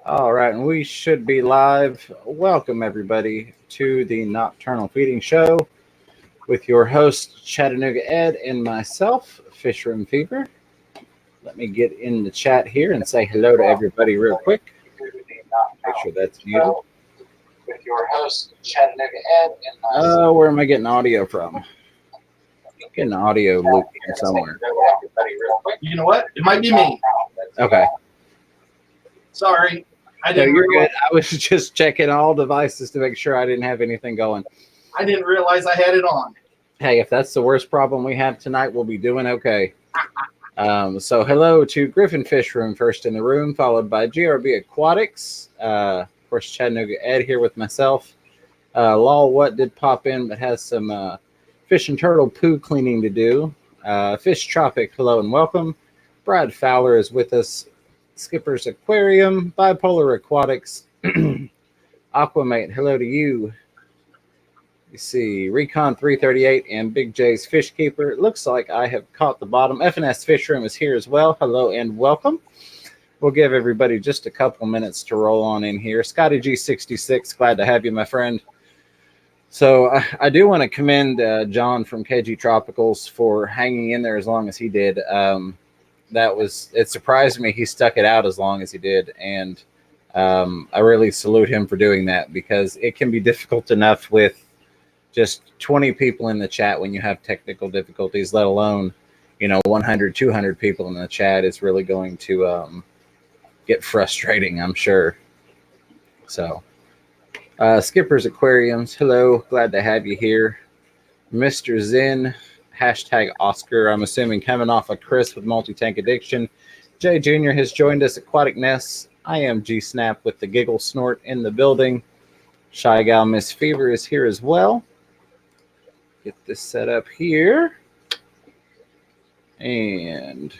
All right, and we should be live. Welcome, everybody, to the Nocturnal Feeding Show with your host, Chattanooga Ed, and myself, Fishroom Fever. Let me get in the chat here and say hello to everybody real quick. Make sure that's muted. With your host, Chattanooga Ed, and myself. Where am I getting audio from? Getting an audio loop here somewhere. You know what? It might be me. Okay. Sorry. No, you're good. I was just checking all devices to make sure I didn't have anything going. I didn't realize I had it on. Hey, if that's the worst problem we have tonight, we'll be doing okay. So hello to Griffin Fish Room first in the room, followed by GRB Aquatics. Of course, Chattanooga Ed here with myself. Lol What did pop in, but has some fish and turtle poo cleaning to do. Fish Tropic, hello and welcome. Brad Fowler is with us. Skipper's Aquarium, Bipolar Aquatics, Aquamate, hello to you. You see Recon 338 and Big J's Fish Keeper. It looks like I have caught the bottom. FNS Fish Room is here as well. Hello and welcome. We'll give everybody just a couple minutes to roll on in here. Scotty G66, glad to have you, my friend. So I do want to commend John from KG Tropicals for hanging in there as long as he did. It surprised me he stuck it out as long as he did, and I really salute him for doing that, because it can be difficult enough with just 20 people in the chat when you have technical difficulties, let alone 100 200 people in the chat. Is really going to get frustrating, I'm sure. So Skipper's Aquariums, hello, glad to have you here. Mr. Zen, hashtag Oscar, I'm assuming coming off of Chris with Multi-Tank Addiction. Jay Jr. has joined us. Aquatic Nests. I am G-Snap with the Giggle Snort in the building. Shy Gal Miss Fever is here as well. Get this set up here. And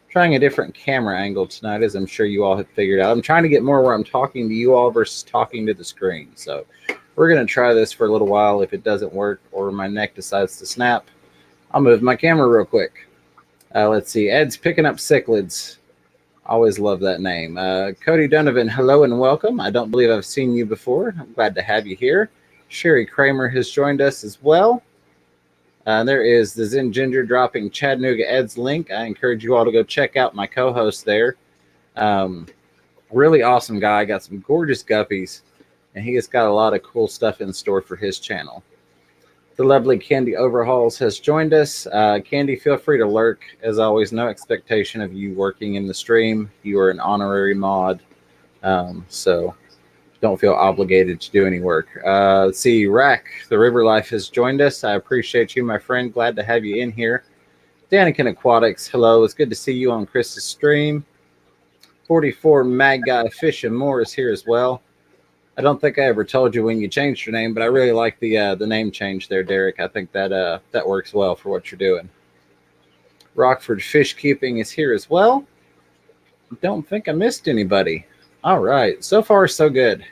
trying a different camera angle tonight, as I'm sure you all have figured out. I'm trying to get more where I'm talking to you all versus talking to the screen. So we're going to try this for a little while. If it doesn't work or my neck decides to snap, I'll move my camera real quick. Let's see. Ed's picking up cichlids. Always love that name. Cody Donovan, hello and welcome. I don't believe I've seen you before. I'm glad to have you here. Sherry Kramer has joined us as well. There is the Zen Ginger dropping Chattanooga Ed's link. I encourage you all to go check out my co-host there. Really awesome guy. Got some gorgeous guppies, and he has got a lot of cool stuff in store for his channel. The lovely Candy Overhauls has joined us. Candy, feel free to lurk. As always, no expectation of you working in the stream. You are an honorary mod, so don't feel obligated to do any work. Let's see, Rack, the River Life, has joined us. I appreciate you, my friend. Glad to have you in here. Danikin Aquatics, hello. It's good to see you on Chris's stream. 44 Mag Guy Fish and More is here as well. I don't think I ever told you when you changed your name, but I really like the name change there, Derek. I think that that works well for what you're doing. Rockford Fish Keeping is here as well. Don't think I missed anybody. All right, so far so good.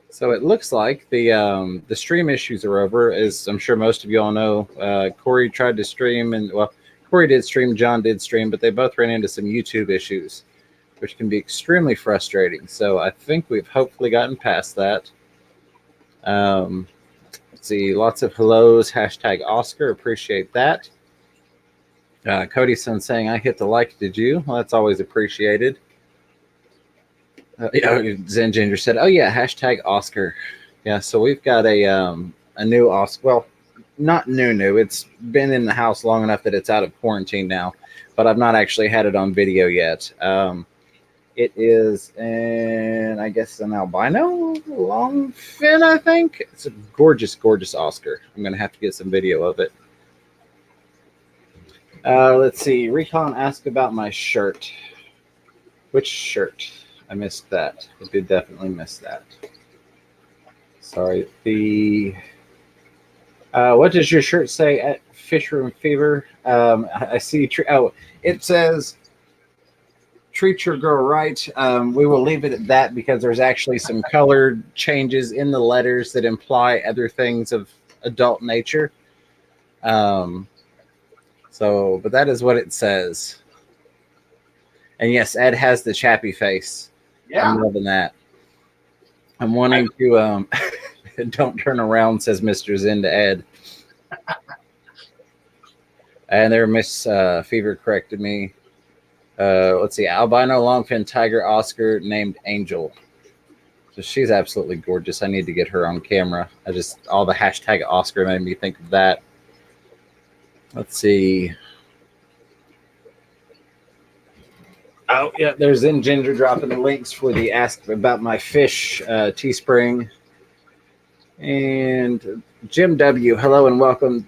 So it looks like the stream issues are over, as I'm sure most of you all know. Corey tried to stream, and well, Corey did stream, John did stream, but they both ran into some YouTube issues, which can be extremely frustrating. So I think we've hopefully gotten past that. Let's see, lots of hellos, hashtag Oscar, appreciate that. Cody's son saying, I hit the like, did you? Well, that's always appreciated. Zen Ginger said, oh yeah, hashtag Oscar. Yeah, so we've got a new Oscar. Well, not new. It's been in the house long enough that it's out of quarantine now, but I've not actually had it on video yet. It is I guess an albino longfin, I think. It's a gorgeous, gorgeous Oscar. I'm going to have to get some video of it. Let's see. Recon asked about my shirt. Which shirt? I missed that. I did definitely miss that. Sorry. What does your shirt say at Fish Room Fever? I see. It says, treat your girl right. We will leave it at that because there's actually some color changes in the letters that imply other things of adult nature. But that is what it says. And yes, Ed has the chappy face. Yeah. I'm loving that. I'm wanting to don't turn around, says Mr. Zen to Ed. And there, Miss Fever corrected me. Let's see, albino longfin tiger Oscar named Angel. So she's absolutely gorgeous. I need to get her on camera. All the hashtag Oscar made me think of that. Let's see. Oh, yeah, there's Zen Ginger dropping the links for the Ask About My Fish Teespring. And Jim W., hello and welcome.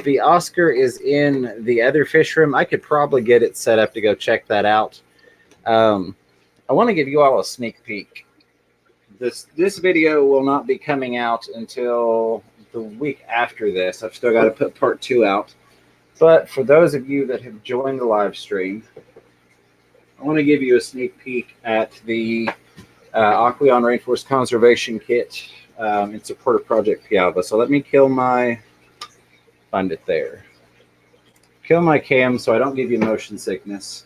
The Oscar is in the other fish room. I could probably get it set up to go check that out. I want to give you all a sneak peek. This video will not be coming out until the week after this. I've still got to put part 2 out. But for those of you that have joined the live stream, I want to give you a sneak peek at the Aqueon Rainforest Conservation Kit in support of Project Piaba. So let me find it there. Kill my cam so I don't give you motion sickness.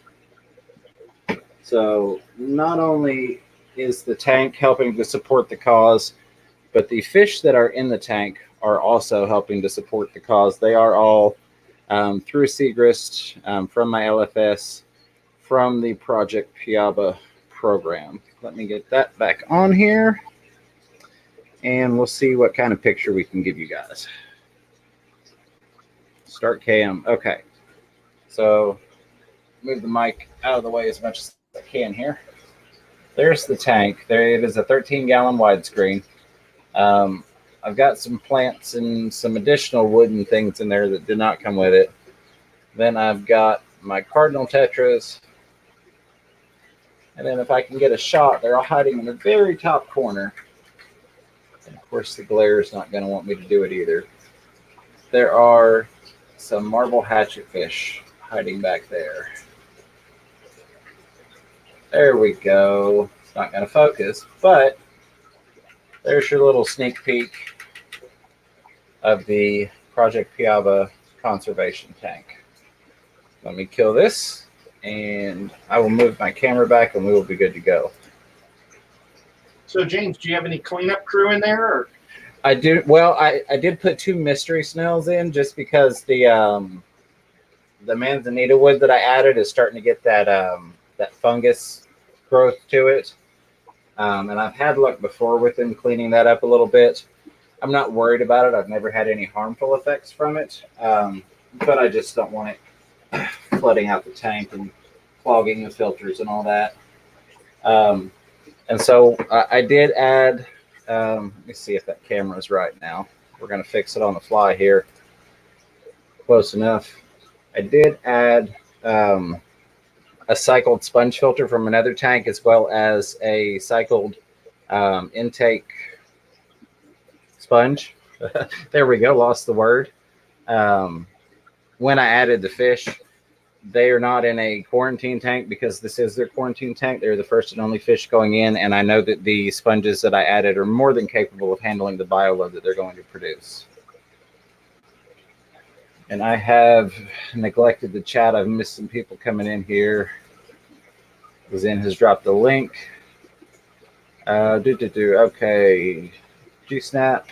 So not only is the tank helping to support the cause, but the fish that are in the tank are also helping to support the cause. They are all through Segrist, from my LFS, from the Project Piaba program. Let me get that back on here, and we'll see what kind of picture we can give you guys. Start cam. Okay. So move the mic out of the way as much as I can here. There's the tank. There it is, a 13-gallon widescreen. I've got some plants and some additional wooden things in there that did not come with it. Then I've got my cardinal tetras. And then if I can get a shot, they're all hiding in the very top corner. And of course, the glare is not going to want me to do it either. There are some marble hatchet fish hiding back there. There we go. It's not going to focus, but there's your little sneak peek of the Project Piaba conservation tank. Let me kill this, and I will move my camera back, and we will be good to go. So, James, do you have any cleanup crew in there? Or? I do. Well, I did put 2 mystery snails in just because the manzanita wood that I added is starting to get that fungus growth to it. And I've had luck before with them cleaning that up a little bit. I'm not worried about it. I've never had any harmful effects from it. But I just don't want it flooding out the tank and clogging the filters and all that. And so I did add, let me see if that camera is right now. We're going to fix it on the fly here. Close enough. I did add a cycled sponge filter from another tank, as well as a cycled intake sponge. There we go, lost the word. When I added the fish, they are not in a quarantine tank because this is their quarantine tank. They're the first and only fish going in, and I know that the sponges that I added are more than capable of handling the bioload that they're going to produce. And I have neglected the chat. I've missed some people coming in here. Zen has dropped the link. Okay. G-Snap.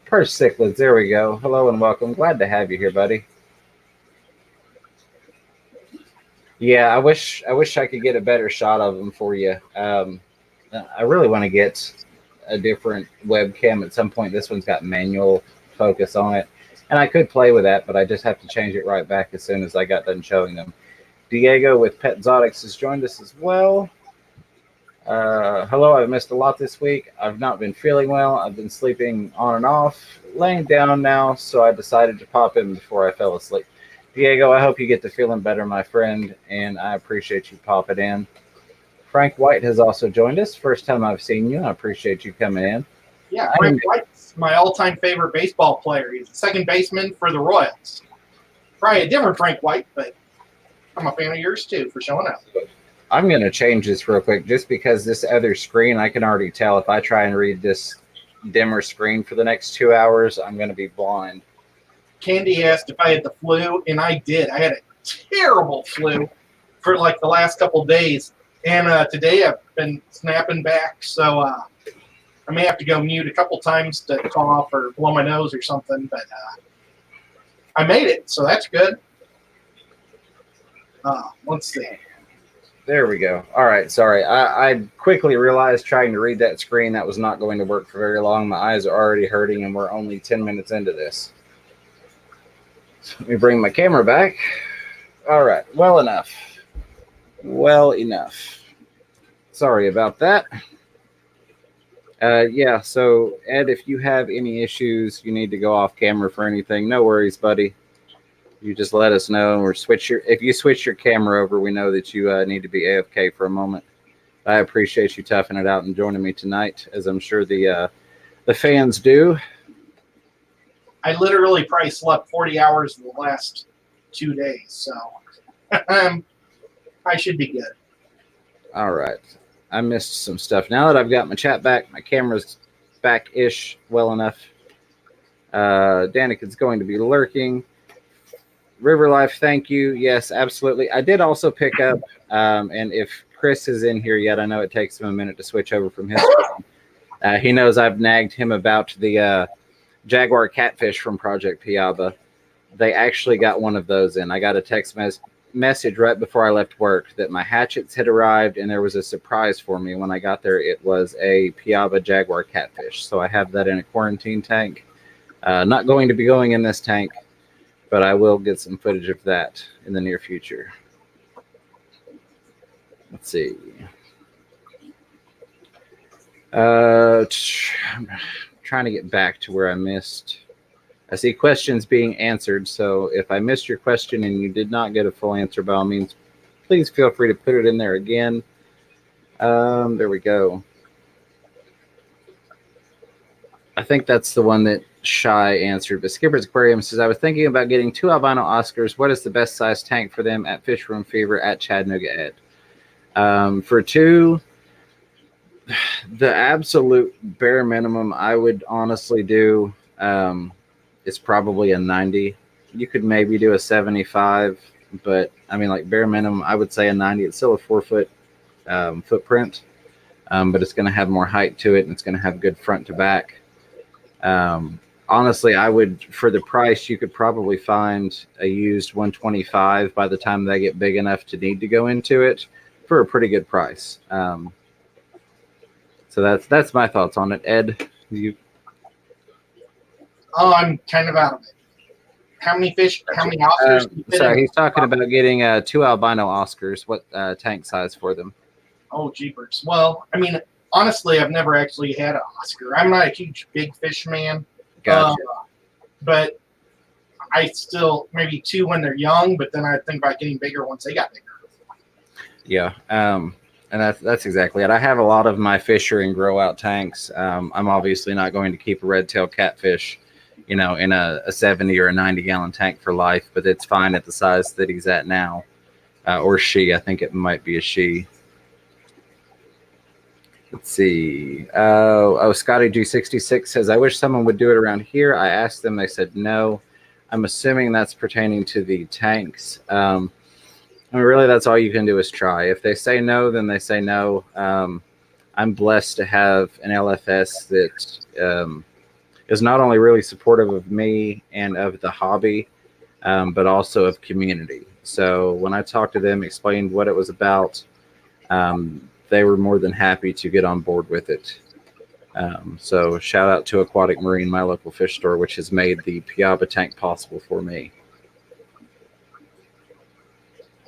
Purse Cichlids, there we go. Hello and welcome. Glad to have you here, buddy. Yeah, I wish I could get a better shot of them for you. I really want to get a different webcam at some point. This one's got manual focus on it. And I could play with that, but I just have to change it right back as soon as I got done showing them. Diego with Pet Exotics has joined us as well. Hello, I've missed a lot this week. I've not been feeling well. I've been sleeping on and off, laying down now, so I decided to pop in before I fell asleep. Diego, I hope you get to feeling better, my friend, and I appreciate you popping in. Frank White has also joined us. First time I've seen you. I appreciate you coming in. Yeah, Frank White's my all-time favorite baseball player. He's the second baseman for the Royals. Probably a different Frank White, but I'm a fan of yours too for showing up. I'm going to change this real quick just because this other screen, I can already tell if I try and read this dimmer screen for the next 2 hours, I'm going to be blind. Candy asked if I had the flu, and I did. I had a terrible flu for like the last couple days. And today I've been snapping back, so I may have to go mute a couple times to cough or blow my nose or something, but I made it, so that's good. Let's see. There we go. All right. Sorry. I quickly realized trying to read that screen that was not going to work for very long. My eyes are already hurting, and we're only 10 minutes into this. So let me bring my camera back. All right. Well enough. Well enough. Sorry about that. Yeah. So, Ed, if you have any issues, you need to go off camera for anything. No worries, buddy. You just let us know, or if you switch your camera over, we know that you need to be AFK for a moment. I appreciate you toughing it out and joining me tonight, as I'm sure the fans do. I literally probably slept 40 hours in the last 2 days, so I should be good. All right. I missed some stuff. Now that I've got my chat back, my camera's back-ish well enough. Danikin's going to be lurking. River Life, thank you. Yes, absolutely. I did also pick up, and if Chris is in here yet, I know it takes him a minute to switch over from his screen. He knows I've nagged him about the Jaguar catfish from Project Piaba. They actually got one of those in. I got a text message right before I left work that my hatchets had arrived, and there was a surprise for me. When I got there, it was a Piaba Jaguar catfish. So I have that in a quarantine tank. Not going to be going in this tank, but I will get some footage of that in the near future. Let's see. I'm trying to get back to where I missed. I see questions being answered, so if I missed your question and you did not get a full answer, by all means, please feel free to put it in there again. There we go. I think that's the one that Shy answered. But Skipper's Aquarium says, I was thinking about getting 2 albino Oscars. What is the best size tank for them at Fish Room Fever at Chattanooga Ed? For 2, the absolute bare minimum I would honestly do is probably a 90. You could maybe do a 75, but I mean, like bare minimum, I would say a 90. It's still a 4-foot footprint, but it's going to have more height to it, and it's going to have good front to back. Honestly, I would, for the price, you could probably find a used 125 by the time they get big enough to need to go into it for a pretty good price. So that's my thoughts on it. Ed, you? Oh, I'm kind of out of it. How many fish? How many Oscars? Sorry, he's talking about getting 2 albino Oscars. What tank size for them? Oh, jeepers. Well, I mean, honestly, I've never actually had an Oscar. I'm not a huge big fish man. Gotcha. But I still, maybe 2 when they're young, but then I think about getting bigger once they got bigger. Yeah. And that's exactly it. I have a lot of my fisher and grow out tanks. I'm obviously not going to keep a red-tail catfish, in a 70 or a 90 gallon tank for life, but it's fine at the size that he's at now, or she. I think it might be a she. Let's see. Scotty G66 says, I wish someone would do it around here. I asked them. They said no. I'm assuming that's pertaining to the tanks. I mean, really, that's all you can do is try. If they say no, then they say no. I'm blessed to have an LFS that is not only really supportive of me and of the hobby, but also of community. So when I talked to them, explained what it was about, they were more than happy to get on board with it. So shout out to Aquatic Marine, my local fish store, which has made the Piaba tank possible for me.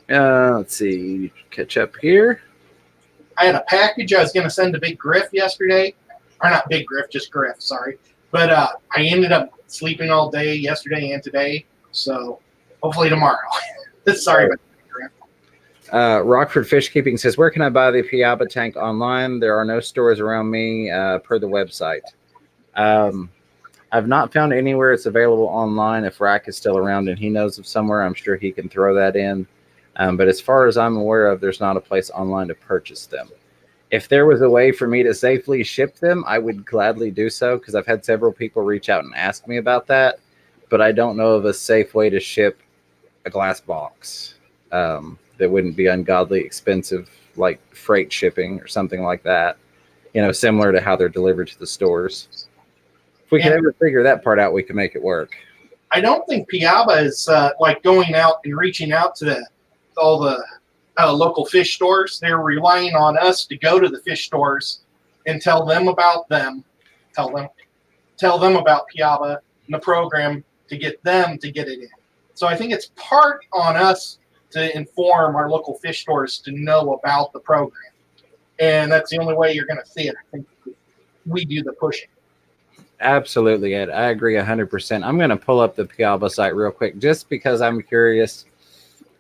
Let's see, catch up here. I had a package I was going to send to Big Griff yesterday. Or not Big Griff, just Griff, sorry. But I ended up sleeping all day yesterday and today. So hopefully tomorrow. Sorry about that. Rockford Fish Keeping says, where can I buy the Piaba tank online? There are no stores around me per the website. I've not found anywhere it's available online. If Rack is still around and he knows of somewhere, I'm sure he can throw that in. But as far as I'm aware of, there's not a place online to purchase them. If there was a way for me to safely ship them, I would gladly do so, because I've had several people reach out and ask me about that. But I don't know of a safe way to ship a glass box. that wouldn't be ungodly expensive, like freight shipping or something like that. Similar to how they're delivered to the stores. If we could ever figure that part out, we could make it work. I don't think Piaba is like going out and reaching out to all the local fish stores. They're relying on us to go to the fish stores and tell them about them, tell them about Piaba and the program to get them to get it in. So I think it's part on us to inform our local fish stores to know about the program. And that's the only way you're going to see it. I think we do the pushing. Absolutely, Ed. I agree 100%. I'm going to pull up the Piaba site real quick just because I'm curious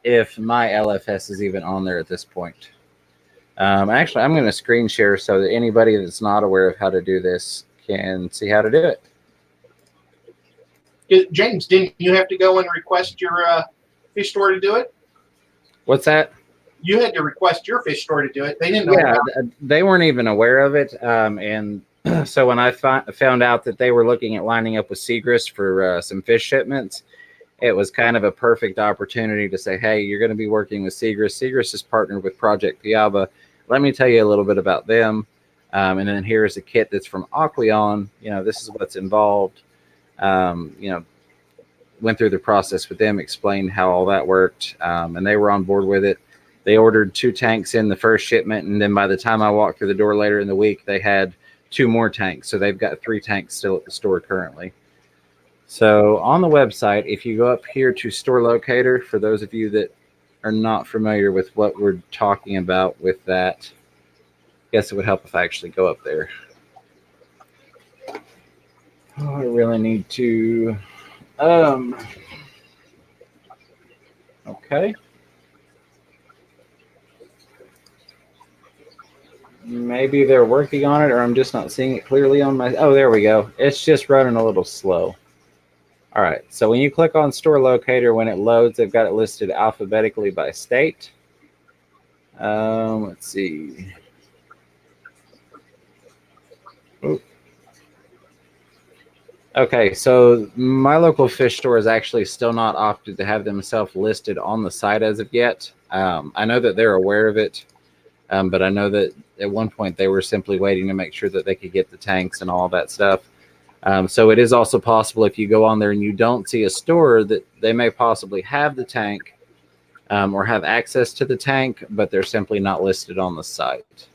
if my LFS is even on there at this point. Actually, I'm going to screen share so that anybody that's not aware of how to do this can see how to do it. James, didn't you have to go and request your fish store to do it? What's that? You had to request your fish store to do it. They didn't know. Yeah, they weren't even aware of it. And so when I found out that they were looking at lining up with Segrist for some fish shipments, it was kind of a perfect opportunity to say, hey, you're going to be working with Segrist. Segrist is partnered with Project Piaba. Let me tell you a little bit about them. And then here's a kit that's from Aqueon. This is what's involved. Went through the process with them, explained how all that worked, and they were on board with it. They ordered 2 tanks in the first shipment, and then by the time I walked through the door later in the week, they had 2 more tanks. So they've got 3 tanks still at the store currently. So on the website, if you go up here to Store Locator, for those of you that are not familiar with what we're talking about with that, I guess it would help if I actually go up there. Oh, I really need to... Okay. Maybe they're working on it, or I'm just not seeing it clearly on my... Oh, there we go. It's just running a little slow. All right. So when you click on Store Locator, when it loads, they've got it listed alphabetically by state. Let's see. Oop. Okay, so my local fish store is actually still not opted to have themselves listed on the site as of yet. I know that they're aware of it, but I know that at one point they were simply waiting to make sure that they could get the tanks and all that stuff. So it is also possible if you go on there and you don't see a store that they may possibly have the tank or have access to the tank, but they're simply not listed on the site.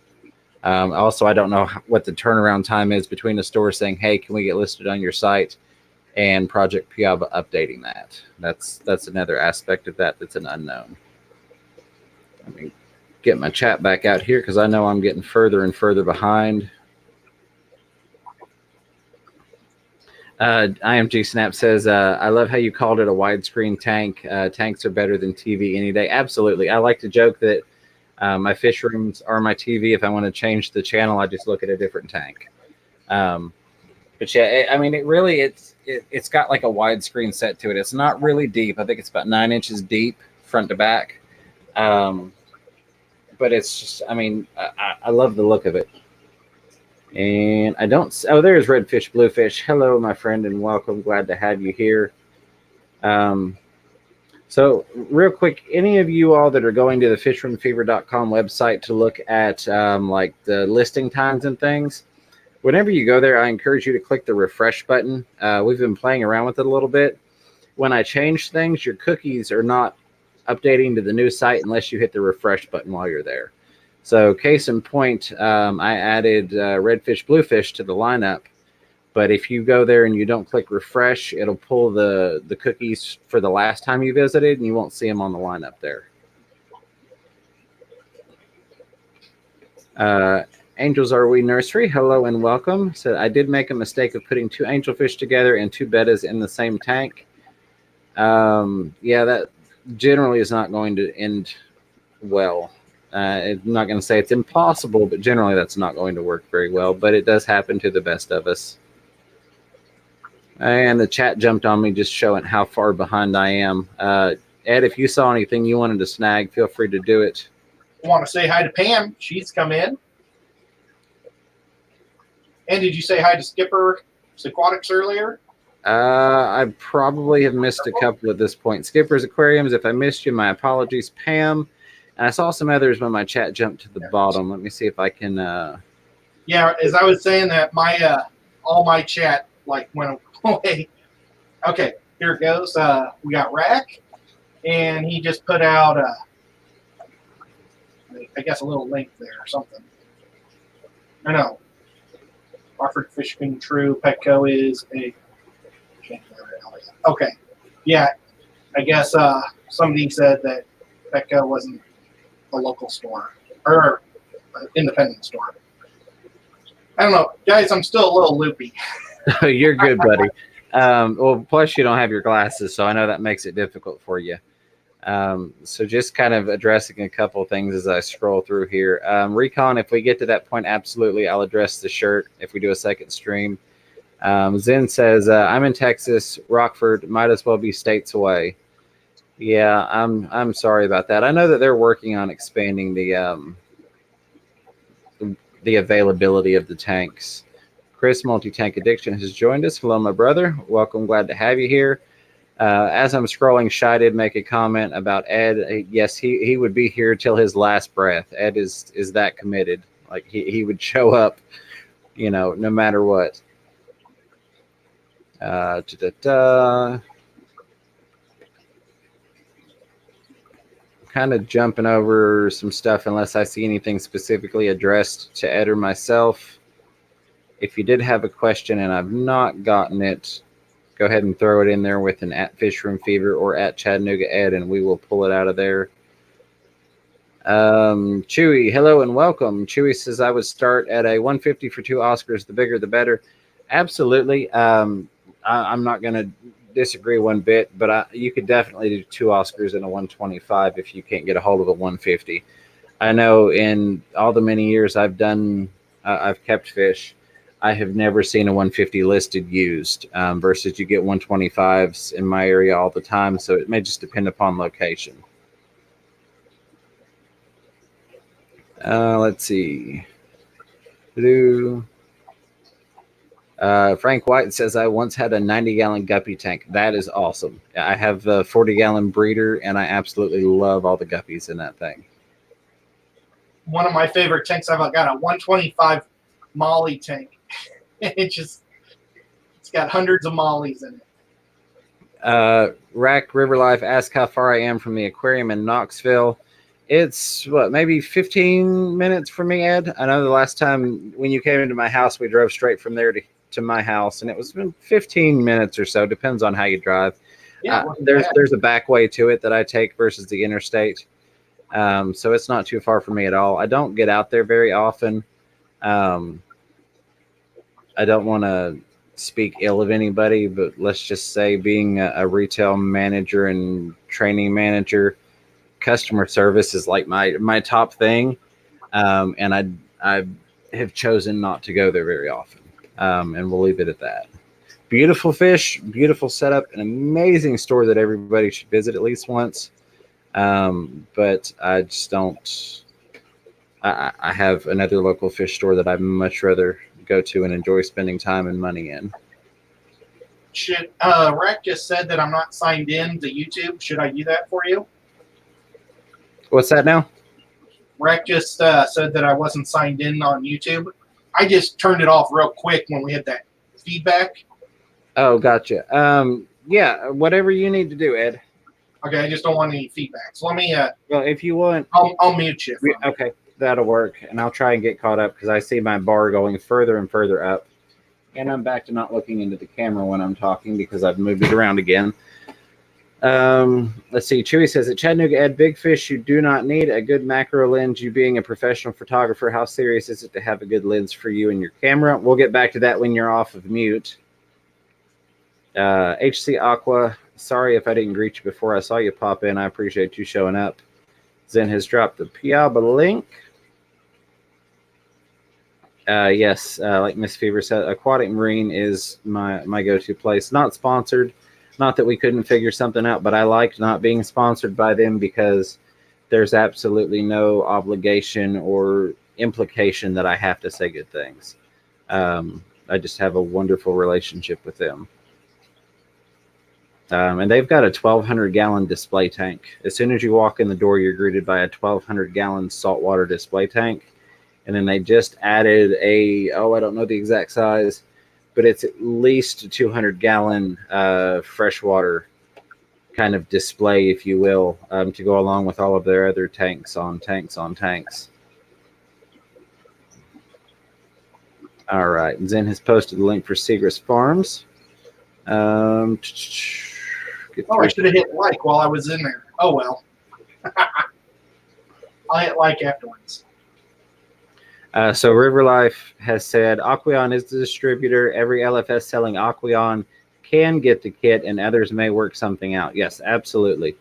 Also, I don't know what the turnaround time is between the store saying, hey, can we get listed on your site, and Project Piaba updating that. That's another aspect of that that's an unknown. Let me get my chat back out here because I know I'm getting further and further behind. IMG Snap says, I love how you called it a widescreen tank. Tanks are better than TV any day. Absolutely. I like to joke that my fish rooms are my TV. If I want to change the channel, I just look at a different tank. But yeah, I mean, it's got like a widescreen set to it. It's not really deep. I think it's about 9 inches deep front to back. But it's just, I mean, I love the look of it. And I don't, oh, there's Redfish Bluefish. Hello, my friend, and welcome. Glad to have you here. So real quick, any of you all that are going to the fishroomfever.com website to look at like the listing times and things, whenever you go there, I encourage you to click the refresh button. We've been playing around with it a little bit. When I change things, your cookies are not updating to the new site unless you hit the refresh button while you're there. So case in point, I added Redfish Bluefish to the lineup. But if you go there and you don't click refresh, it'll pull the cookies for the last time you visited, and you won't see them on the lineup there. Angels Are We Nursery, hello and welcome. So I did make a mistake of putting 2 angelfish together and 2 bettas in the same tank. Yeah, that generally is not going to end well. I'm not going to say it's impossible, but generally that's not going to work very well. But it does happen to the best of us. And the chat jumped on me just showing how far behind I am. Ed, if you saw anything you wanted to snag, feel free to do it. I want to say hi to Pam. She's come in. And did you say hi to Skipper Aquatics earlier? I probably have missed a couple at this point. Skipper's Aquariums, if I missed you, my apologies. Pam, And I saw some others when my chat jumped to the bottom. Let me see if I can. Yeah, as I was saying that my all my chat like went away. Okay, here it goes. We got Rack, and he just put out I guess a little link there or something. I know. Offered fish being true. Petco is a. Okay, yeah. I guess somebody said that Petco wasn't a local store or an independent store. I don't know, guys. I'm still a little loopy. You're good, buddy. Well, plus you don't have your glasses, so I know that makes it difficult for you. So just kind of addressing a couple of things as I scroll through here. Recon, if we get to that point, absolutely, I'll address the shirt if we do a second stream. Zen says, I'm in Texas, Rockford, might as well be states away. Yeah, I'm sorry about that. I know that they're working on expanding the availability of the tanks. Chris Multi-Tank Addiction has joined us. Hello, my brother. Welcome. Glad to have you here. As I'm scrolling, Shy did make a comment about Ed. Yes, he would be here till his last breath. Ed is that committed. Like he would show up, no matter what. Kind of jumping over some stuff unless I see anything specifically addressed to Ed or myself. If you did have a question and I've not gotten it, go ahead and throw it in there with an @FishroomFever or @Chattanooga Ed, and we will pull it out of there. Chewy, hello and welcome. Chewy says I would start at a 150 for 2 Oscars. The bigger, the better. Absolutely. I'm not going to disagree one bit, but you could definitely do 2 Oscars in a 125 if you can't get a hold of a 150. I know in all the many years I've kept fish, I have never seen a 150 listed used versus you get 125s in my area all the time. So it may just depend upon location. Let's see. Frank White says, I once had a 90-gallon guppy tank. That is awesome. I have a 40-gallon breeder, and I absolutely love all the guppies in that thing. One of my favorite tanks, I've got a 125 molly tank. It's got hundreds of mollies in it. Rack River Life asked how far I am from the aquarium in Knoxville. It's maybe 15 minutes from me, Ed. I know the last time when you came into my house, we drove straight from there to my house, and it was 15 minutes or so. Depends on how you drive. Yeah, there's a back way to it that I take versus the interstate. So it's not too far from me at all. I don't get out there very often. I don't want to speak ill of anybody, but let's just say being a retail manager and training manager, customer service is like my top thing. And I have chosen not to go there very often. And we'll leave it at that. Beautiful fish, beautiful setup, an amazing store that everybody should visit at least once. But I just don't. I have another local fish store that I'd much rather go to and enjoy spending time and money in. Rack just said that I'm not signed in to YouTube. Should I do that for you? What's that now? Rack just said that I wasn't signed in on YouTube. I just turned it off real quick when we had that feedback. Oh, gotcha. Yeah, whatever you need to do, Ed. Okay, I just don't want any feedback. So let me. Well, if you want, I'll mute you. Okay, that'll work, and I'll try and get caught up because I see my bar going further and further up, and I'm back to not looking into the camera when I'm talking because I've moved it around again. Let's see. Chewy says at Chattanooga, Ed, big fish, you do not need a good macro lens. You being a professional photographer, how serious is it to have a good lens for you and your camera? We'll get back to that when you're off of mute. HC Aqua, sorry if I didn't greet you before I saw you pop in. I appreciate you showing up. Zen has dropped the Piaba link. Yes, like Miss Fever said, Aquatic Marine is my go-to place. Not sponsored. Not that we couldn't figure something out, but I liked not being sponsored by them because there's absolutely no obligation or implication that I have to say good things. I just have a wonderful relationship with them. And they've got a 1,200-gallon display tank. As soon as you walk in the door, you're greeted by a 1,200-gallon saltwater display tank. And then they just added I don't know the exact size, but it's at least a 200-gallon freshwater kind of display, if you will, to go along with all of their other tanks on tanks on tanks. All right. Zen has posted the link for Seagrass Farms. I should have hit like while I was in there. Oh, well. I'll hit like afterwards. So River Life has said Aqueon is the distributor. Every LFS selling Aqueon can get the kit, and others may work something out. Yes, absolutely.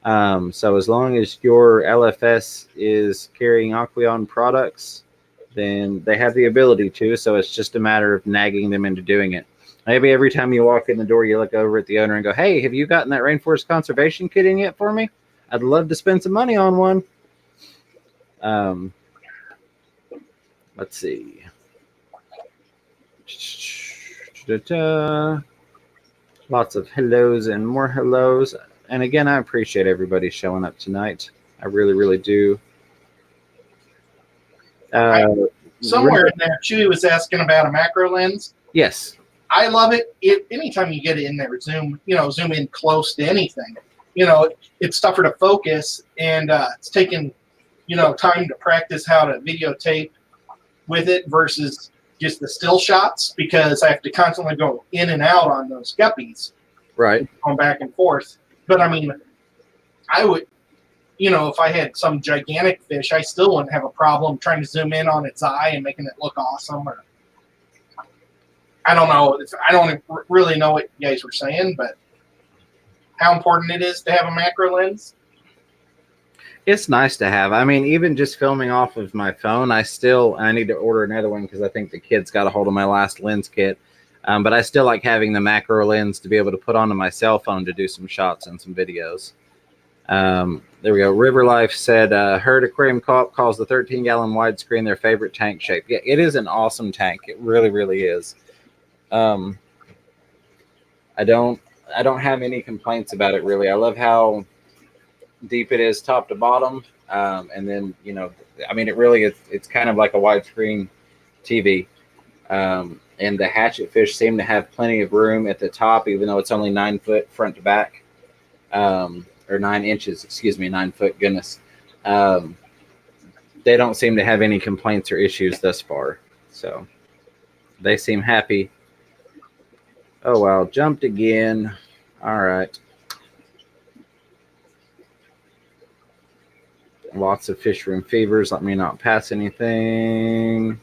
So as long as your LFS is carrying Aqueon products, then they have the ability to. So it's just a matter of nagging them into doing it. Maybe every time you walk in the door, you look over at the owner and go, "Hey, have you gotten that Rainforest Conservation Kit in yet for me? I'd love to spend some money on one." Let's see. Lots of hellos and more hellos. And again, I appreciate everybody showing up tonight. I really, really do. Somewhere in there, Chewy was asking about a macro lens. Yes. I love it. Anytime you get it in there, zoom in close to anything. It's tougher to focus, and it's taken, time to practice how to videotape with it versus just the still shots, because I have to constantly go in and out on those guppies. Right. Going back and forth. But I mean, I would, if I had some gigantic fish, I still wouldn't have a problem trying to zoom in on its eye and making it look awesome. Or I don't know. I don't really know what you guys were saying, but how important it is to have a macro lens. It's nice to have. I mean, even just filming off of my phone, I need to order another one because I think the kids got a hold of my last lens kit. But I still like having the macro lens to be able to put onto my cell phone to do some shots and some videos. There we go. River Life said, Herd Aquarium Co-op calls the 13-gallon widescreen their favorite tank shape. Yeah, it is an awesome tank. It really, really is. I don't have any complaints about it, really. I love how deep it is top to bottom. And then, it really is, it's kind of like a widescreen TV. And the hatchet fish seem to have plenty of room at the top, even though it's only 9 foot front to back, or 9 inches, 9 foot, goodness. They don't seem to have any complaints or issues thus far. So they seem happy. Oh, wow. Jumped again. All right. Lots of fish room fevers. Let me not pass anything.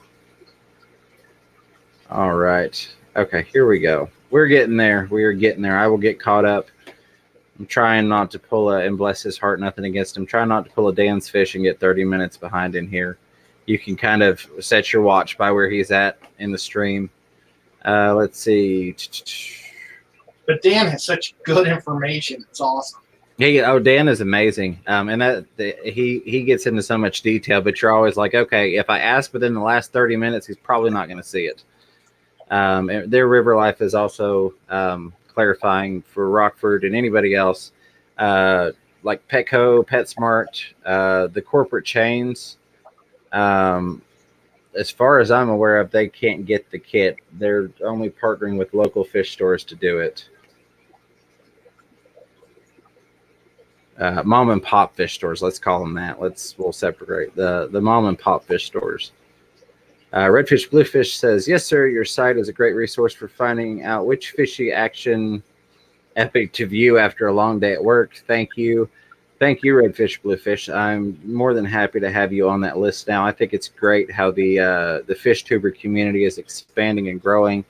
All right. Okay, here we go. We're getting there. We are getting there. I will get caught up. I'm trying not to pull and bless his heart, nothing against him. Trying not to pull a Dan's fish and get 30 minutes behind in here. You can kind of set your watch by where he's at in the stream. Let's see. But Dan has such good information. It's awesome. Yeah. Dan is amazing. And he gets into so much detail, but you're always like, okay, if I ask within the last 30 minutes, he's probably not going to see it. Their River Life is also clarifying for Rockford and anybody else, like Petco, PetSmart, the corporate chains. As far as I'm aware of, they can't get the kit. They're only partnering with local fish stores to do it. Mom and pop fish stores, let's call them that. We'll separate the mom and pop fish stores. Redfish Bluefish says, yes, sir, your site is a great resource for finding out which fishy action epic to view after a long day at work. Thank you. Thank you, Redfish Bluefish. I'm more than happy to have you on that list now. I think it's great how the fish tuber community is expanding and growing.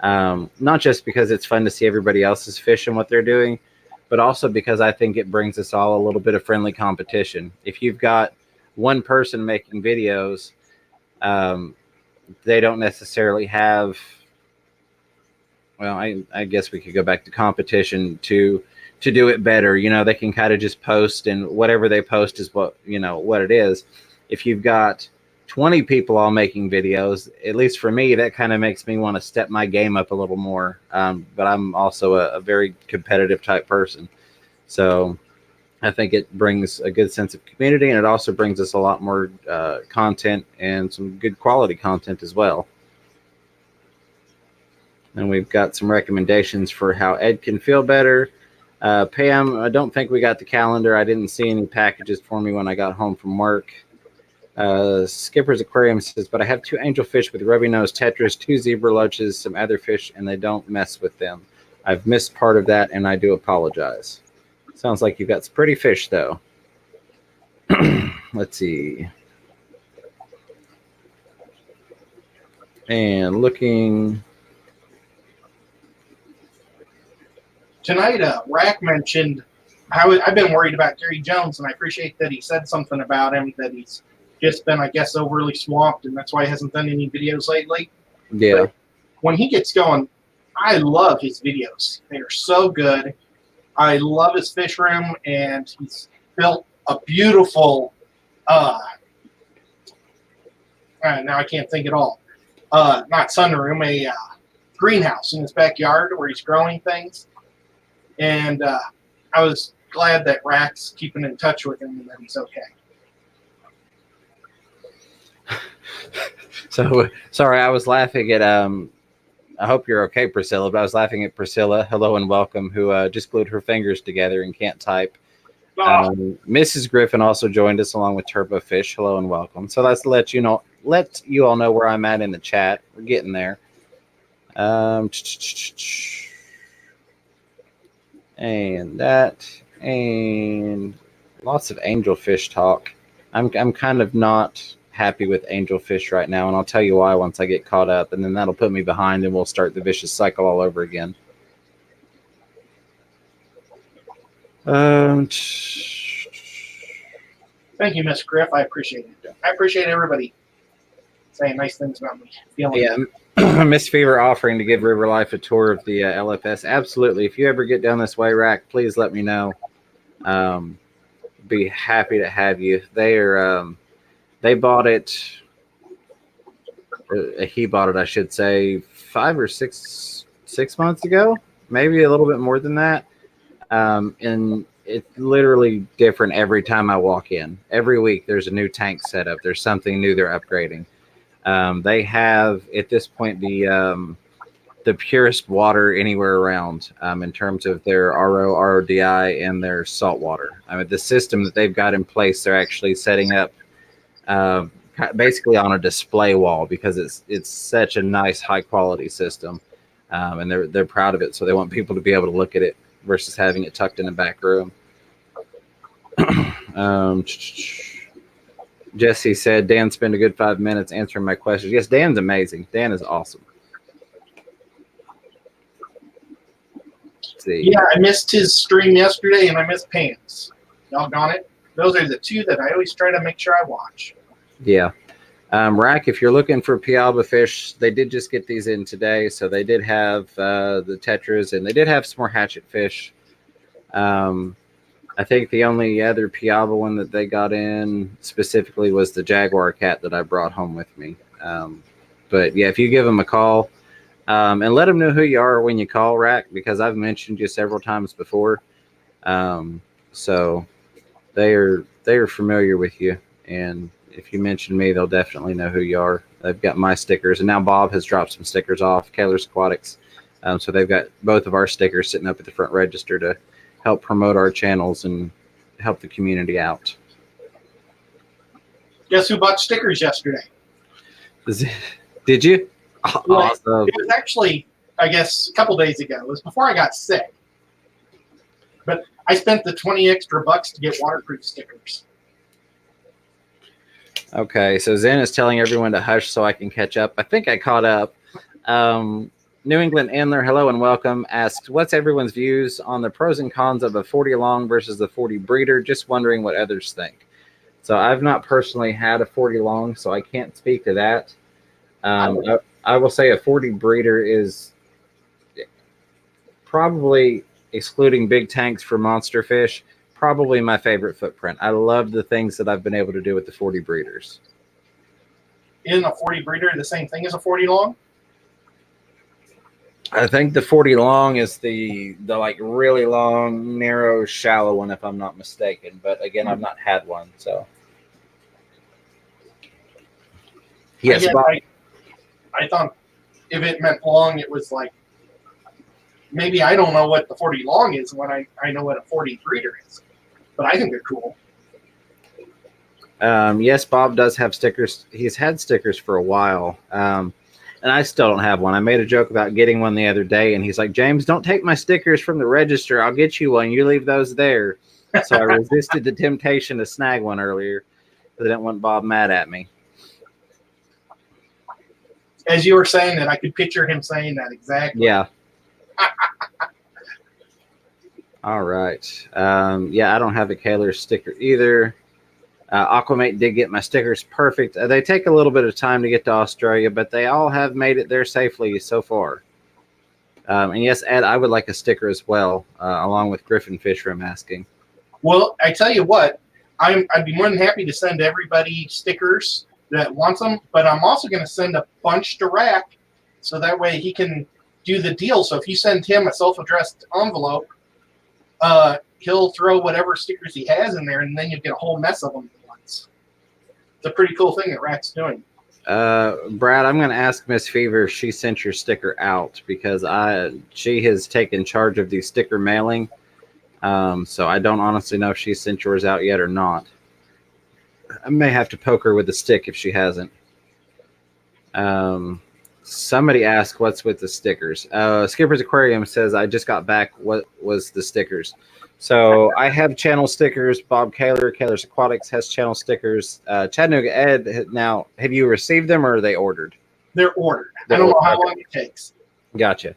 Not just because it's fun to see everybody else's fish and what they're doing, but also because I think it brings us all a little bit of friendly competition. If you've got one person making videos, they don't necessarily have, well, I guess we could go back to competition to do it better. They can kind of just post, and whatever they post is what it is. If you've got 20 people all making videos. At least for me, that kind of makes me want to step my game up a little more. But I'm also a very competitive type person. So I think it brings a good sense of community, and it also brings us a lot more content and some good quality content as well. And we've got some recommendations for how Ed can feel better. Pam, I don't think we got the calendar. I didn't see any packages for me when I got home from work. Skipper's Aquarium says, but I have 2 angelfish with rubby nose tetras, 2 zebra loaches, some other fish, and they don't mess with them. I've missed part of that, and I do apologize. Sounds like you've got some pretty fish, though. Let's see. And looking... Tonight, Rack mentioned I've been worried about Gary Jones, and I appreciate that he said something about him, that he's just been, I guess, overly swamped, and that's why he hasn't done any videos lately. Yeah. But when he gets going, I love his videos. They are so good. I love his fish room, and he's built a beautiful, now I can't think at all, not sunroom, a greenhouse in his backyard where he's growing things. And I was glad that Rack's keeping in touch with him and that he's okay. So, sorry, I was laughing at, I hope you're okay, Priscilla, but I was laughing at Priscilla, hello and welcome, who just glued her fingers together and can't type. Mrs. Griffin also joined us along with Turbo Fish, hello and welcome. So let's let you all know where I'm at in the chat. We're getting there. And that, and lots of angelfish talk. I'm kind of not happy with angelfish right now, and I'll tell you why once I get caught up, and then that'll put me behind, and we'll start the vicious cycle all over again. Thank you, Miss Griff. I appreciate it. I appreciate everybody saying nice things about me. Yeah. Miss Fever offering to give River Life a tour of the LFS. Absolutely. If you ever get down this way, Rack, please let me know. Be happy to have you. They bought it. He bought it, I should say, 5 or 6 months ago, maybe a little bit more than that. And it's literally different every time I walk in. Every week there's a new tank set up. There's something new they're upgrading. They have at this point the purest water anywhere around in terms of their RO, RODI, and their salt water. I mean, the system that they've got in place, they're actually setting up basically on a display wall because it's such a nice, high quality system, and they're proud of it. So they want people to be able to look at it versus having it tucked in a back room. Jesse said, Dan spent a good 5 minutes answering my questions. Yes, Dan's amazing. Dan is awesome. Let's see. Yeah, I missed his stream yesterday, and I missed Pam's. Doggone it. Those are the two that I always try to make sure I watch. Yeah. Rack, if you're looking for Pialba fish, they did just get these in today. So they did have the tetras, and they did have some more hatchet fish. I think the only other Pialba one that they got in specifically was the Jaguar cat that I brought home with me. But yeah, if you give them a call and let them know who you are when you call, Rack, because I've mentioned you several times before. So they are familiar with you, and if you mention me, they'll definitely know who you are. They've got my stickers, and now Bob has dropped some stickers off, Kaler's Aquatics. So they've got both of our stickers sitting up at the front register to help promote our channels and help the community out. Guess who bought stickers yesterday? Did you? Well, Awesome. it was actually, I guess, a couple days ago. It was before I got sick. But I spent the 20 extra bucks to get waterproof stickers. Okay, so Zen is telling everyone to hush so I can catch up. I think I caught up. New England Endler, hello and welcome, asks, what's everyone's views on the pros and cons of a 40 long versus the 40 breeder? Just wondering what others think. So I've not personally had a 40 long, so I can't speak to that. I will say a 40 breeder is probably, excluding big tanks for monster fish, probably my favorite footprint. I love the things that I've been able to do with the 40 breeders. isn't a 40 breeder the same thing as a 40 long? I think the 40 long is the like really long, narrow, shallow one, if I'm not mistaken. But again, I've not had one, so. Yes, Bob. I thought if it meant long, it was like, maybe I don't know what the 40 long is when I know what a 40 breeder is. But I think they're cool. Yes, Bob does have stickers. He's had stickers for a while. And I still don't have one. I made a joke about getting one the other day, and he's like, James, don't take my stickers from the register. I'll get you one. You leave those there. So I resisted the temptation to snag one earlier because I didn't want Bob mad at me. As you were saying that, I could picture him saying that exactly. Yeah. All right. Yeah, I don't have a Kaler sticker either. Aquamate did get my stickers perfect. They take a little bit of time to get to Australia, but they all have made it there safely so far. And yes, Ed, I would like a sticker as well, along with Griffin Fishroom asking. Well, I tell you what, I'd be more than happy to send everybody stickers that wants them, but I'm also going to send a bunch to Rack, so that way he can do the deal. So if you send him a self-addressed envelope, he'll throw whatever stickers he has in there, and then you get a whole mess of them at once. It's a pretty cool thing that Rack's doing. Brad, I'm going to ask Miss Fever if she sent your sticker out, because she has taken charge of the sticker mailing. So I don't honestly know if she sent yours out yet or not. I may have to poke her with a stick if she hasn't. Somebody asked what's with the stickers. Skipper's Aquarium says, I just got back. What was the stickers? So I have channel stickers. Bob Kaler, Kaler's Aquatics, has channel stickers. Chattanooga Ed, now, have you received them or are they ordered? They're ordered. I don't know how long it takes. Gotcha.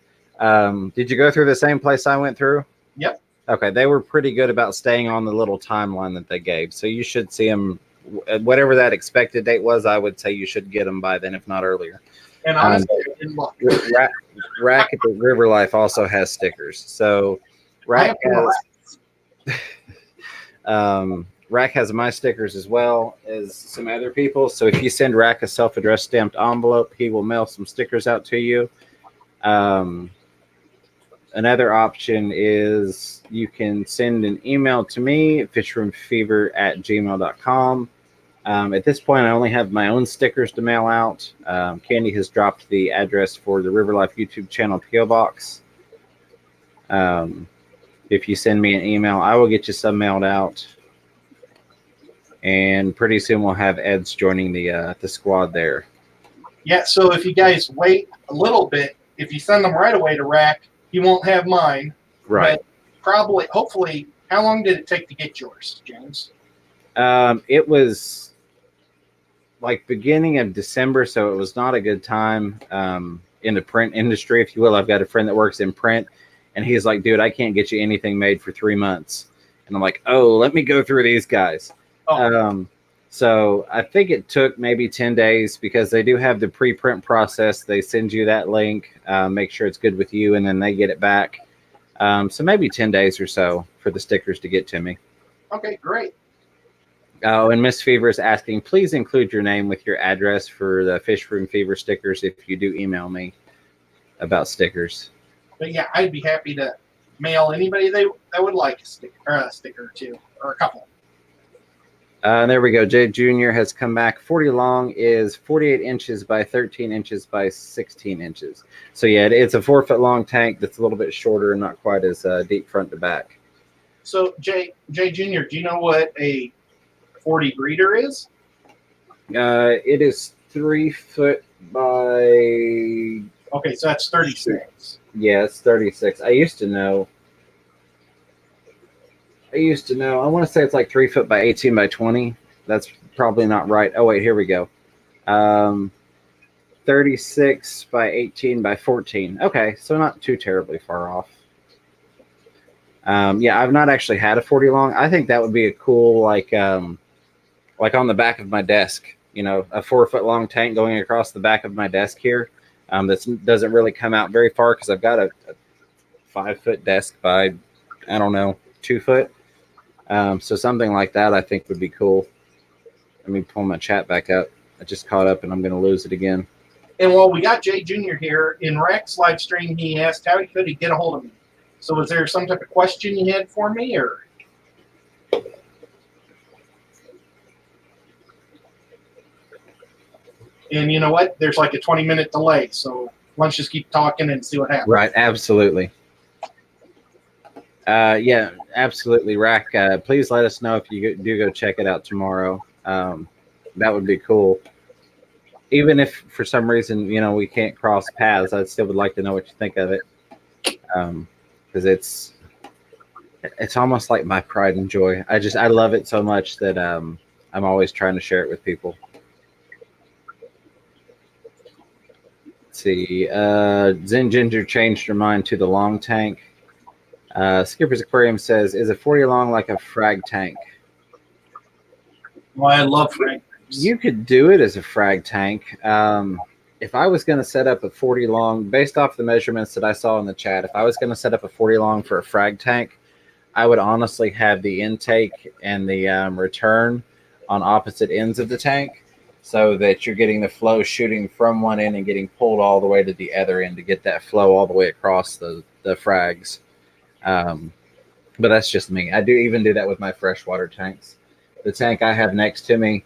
Did you go through the same place I went through? Yep. Okay, they were pretty good about staying on the little timeline that they gave. So you should see them, whatever that expected date was, I would say you should get them by then, if not earlier. And honestly, I didn't look. Rack at the River Life also has stickers. So Rack has my stickers as well as some other people. So if you send Rack a self-addressed stamped envelope, he will mail some stickers out to you. Another option is you can send an email to me at fishroomfever@gmail.com. At this point, I only have my own stickers to mail out. Candy has dropped the address for the River Life YouTube channel P.O. Box. If you send me an email, I will get you some mailed out. And pretty soon we'll have Ed's joining the squad there. Yeah, so if you guys wait a little bit, if you send them right away to Rack, you won't have mine. Right. But probably, hopefully, how long did it take to get yours, James? It was like beginning of December, so it was not a good time in the print industry, if you will. I've got a friend that works in print, and he's like, dude, I can't get you anything made for 3 months. And I'm like, oh, let me go through these guys. Oh. So I think it took maybe 10 days because they do have the pre-print process. They send you that link, make sure it's good with you, and then they get it back. So maybe 10 days or so for the stickers to get to me. Okay, great. Oh, and Miss Fever is asking, please include your name with your address for the Fish Room Fever stickers if you do email me about stickers. But yeah, I'd be happy to mail anybody that would like a sticker or two, or a couple. There we go. Jay Jr. has come back. 40 long is 48 inches by 13 inches by 16 inches. So yeah, it's a 4 foot long tank that's a little bit shorter and not quite as deep front to back. So Jay Jr., do you know what a 40 breeder is? It is 3 foot by... Okay, so that's 36. Yeah, it's 36. I used to know. I want to say it's like 3 foot by 18 by 20. That's probably not right. Oh, wait, here we go. 36 by 18 by 14. Okay, so not too terribly far off. Yeah, I've not actually had a 40 long. I think that would be a cool, like on the back of my desk, you know, a 4 foot long tank going across the back of my desk here. That doesn't really come out very far because I've got a 5 foot desk by, I don't know, 2 foot. So something like that I think would be cool. Let me pull my chat back up. I just caught up and I'm going to lose it again. And while we got Jay Jr. here, in Rex live stream, he asked how he could get a hold of me. So was there some type of question you had for me, or? And you know what? There's like a 20-minute delay, so let's just keep talking and see what happens. Right, absolutely. Yeah, absolutely, Rack. Please let us know if you do go check it out tomorrow. That would be cool. Even if for some reason, we can't cross paths, I still would like to know what you think of it. Because it's almost like my pride and joy. I love it so much that I'm always trying to share it with people. Let's see. Zen Ginger changed her mind to the long tank. Skipper's Aquarium says, is a 40 long like a frag tank? Well, I love frag tanks. You could do it as a frag tank. If I was going to set up a 40 long, based off the measurements that I saw in the chat, if I was going to set up a 40 long for a frag tank, I would honestly have the intake and the return on opposite ends of the tank so that you're getting the flow shooting from one end and getting pulled all the way to the other end to get that flow all the way across the frags. But that's just me. I do even do that with my freshwater tanks. The tank I have next to me,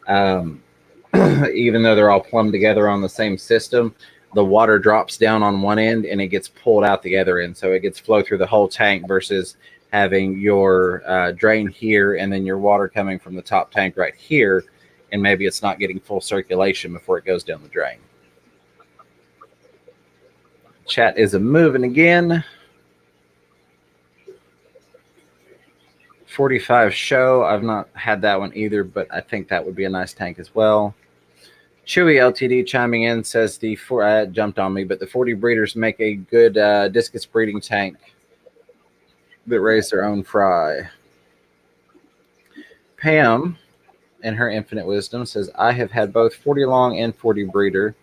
even though they're all plumbed together on the same system, the water drops down on one end and it gets pulled out the other end. So it gets flow through the whole tank versus having your drain here and then your water coming from the top tank right here. And maybe it's not getting full circulation before it goes down the drain. Chat is a moving again. 45 show. I've not had that one either, but I think that would be a nice tank as well. Chewy LTD chiming in says jumped on me, but the 40 breeders make a good discus breeding tank that raise their own fry. Pam, in her infinite wisdom, says, I have had both 40 long and 40 breeder.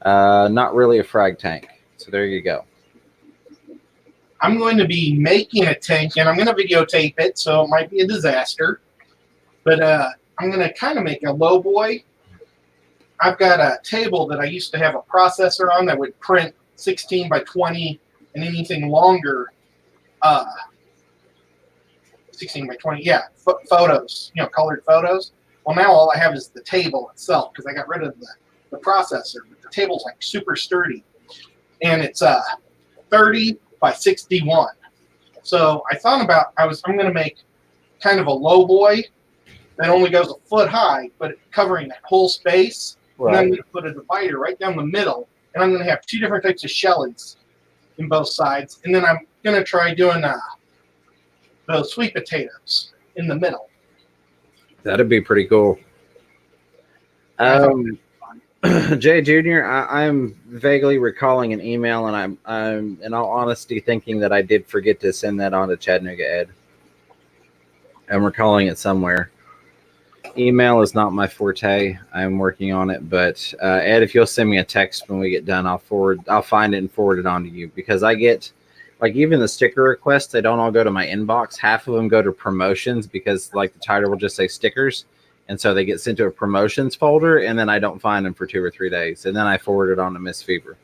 Not really a frag tank. So there you go. I'm going to be making a tank, and I'm going to videotape it, so it might be a disaster. But I'm going to kind of make a low boy. I've got a table that I used to have a processor on that would print 16 by 20 and anything longer. 16 by 20, yeah, photos, colored photos. Well, now all I have is the table itself because I got rid of the processor. But the table's like super sturdy, and it's 30 by 61. So I thought about I'm going to make kind of a low boy that only goes a foot high, but covering that whole space. Right. And then I'm going to put a divider right down the middle, and I'm going to have two different types of shellies in both sides. And then I'm going to try doing those sweet potatoes in the middle. That'd be pretty cool. Jay Jr., I'm vaguely recalling an email, and I'm in all honesty thinking that I did forget to send that on to Chattanooga Ed. I'm recalling it somewhere. Email is not my forte. I'm working on it, but Ed, if you'll send me a text when we get done, I'll find it and forward it on to you, because I get, like, even the sticker requests, they don't all go to my inbox. Half of them go to promotions because, like, the title will just say stickers. And so they get sent to a promotions folder, and then I don't find them for 2 or 3 days. And then I forward it on to Miss Fever.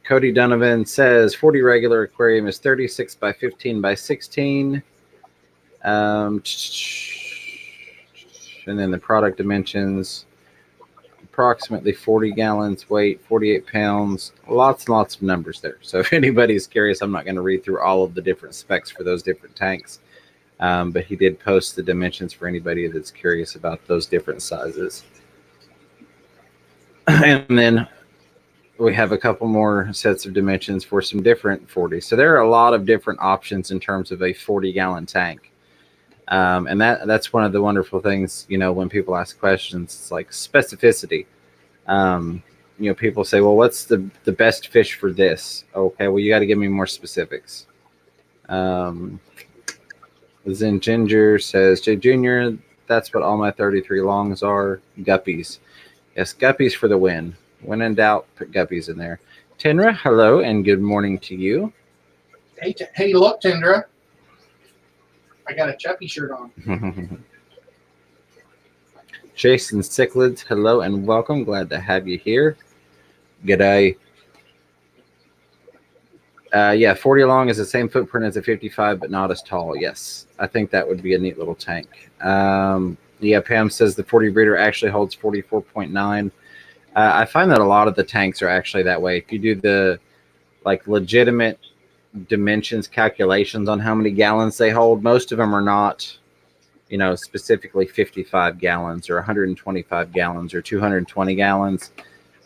Cody Donovan says 40 regular aquarium is 36 by 15 by 16. And then the product dimensions, approximately 40 gallons, weight 48 pounds. Lots and lots of numbers there. So if anybody's curious, I'm not going to read through all of the different specs for those different tanks. But he did post the dimensions for anybody that's curious about those different sizes. And then we have a couple more sets of dimensions for some different 40s. So there are a lot of different options in terms of a 40-gallon tank. And that's one of the wonderful things, when people ask questions, it's like specificity. People say, well, what's the best fish for this? Okay, well, you got to give me more specifics. Zen Ginger says, Jay Jr., that's what all my 33 longs are. Guppies. Yes, guppies for the win. When in doubt, put guppies in there. Tindra, hello, and good morning to you. Hey, look, Tindra. I got a Chucky shirt on. Jason Cichlids, hello and welcome. Glad to have you here. G'day. Yeah, 40 long is the same footprint as a 55, but not as tall. Yes, I think that would be a neat little tank. Yeah, Pam says the 40 breeder actually holds 44.9. I find that a lot of the tanks are actually that way. If you do the like legitimate dimensions calculations on how many gallons they hold, most of them are not, you know, specifically 55 gallons or 125 gallons or 220 gallons.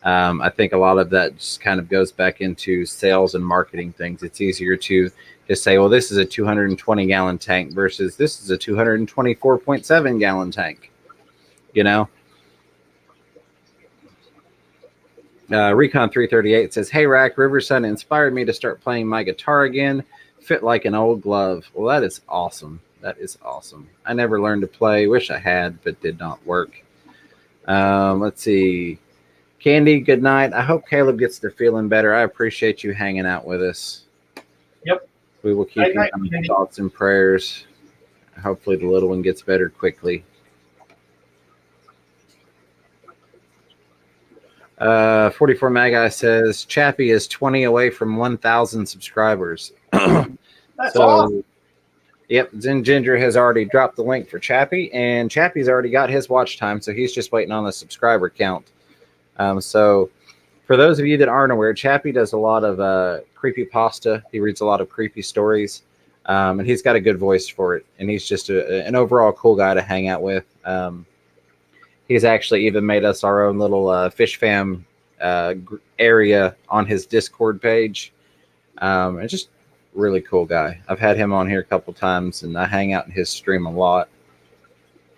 I think a lot of that just kind of goes back into sales and marketing things. It's easier to just say, well, this is a 220 gallon tank versus this is a 224.7 gallon tank, you know? Recon 338 says, hey, Rack, Riversun inspired me to start playing my guitar again. Fit like an old glove. Well, that is awesome. That is awesome. I never learned to play. Wish I had, but did not work. Let's see. Candy, good night. I hope Caleb gets to feeling better. I appreciate you hanging out with us. Yep. We will keep you in thoughts and prayers. Hopefully the little one gets better quickly. 44 Magi says Chappie is 20 away from 1,000 subscribers. That's awesome. Yep, Zen Ginger has already dropped the link for Chappie, and Chappie's already got his watch time, so he's just waiting on the subscriber count. So for those of you that aren't aware, Chappie does a lot of creepypasta. He reads a lot of creepy stories, and he's got a good voice for it, and he's just an overall cool guy to hang out with. He's actually even made us our own little Fish Fam area on his Discord page. And just really cool guy. I've had him on here a couple times, and I hang out in his stream a lot.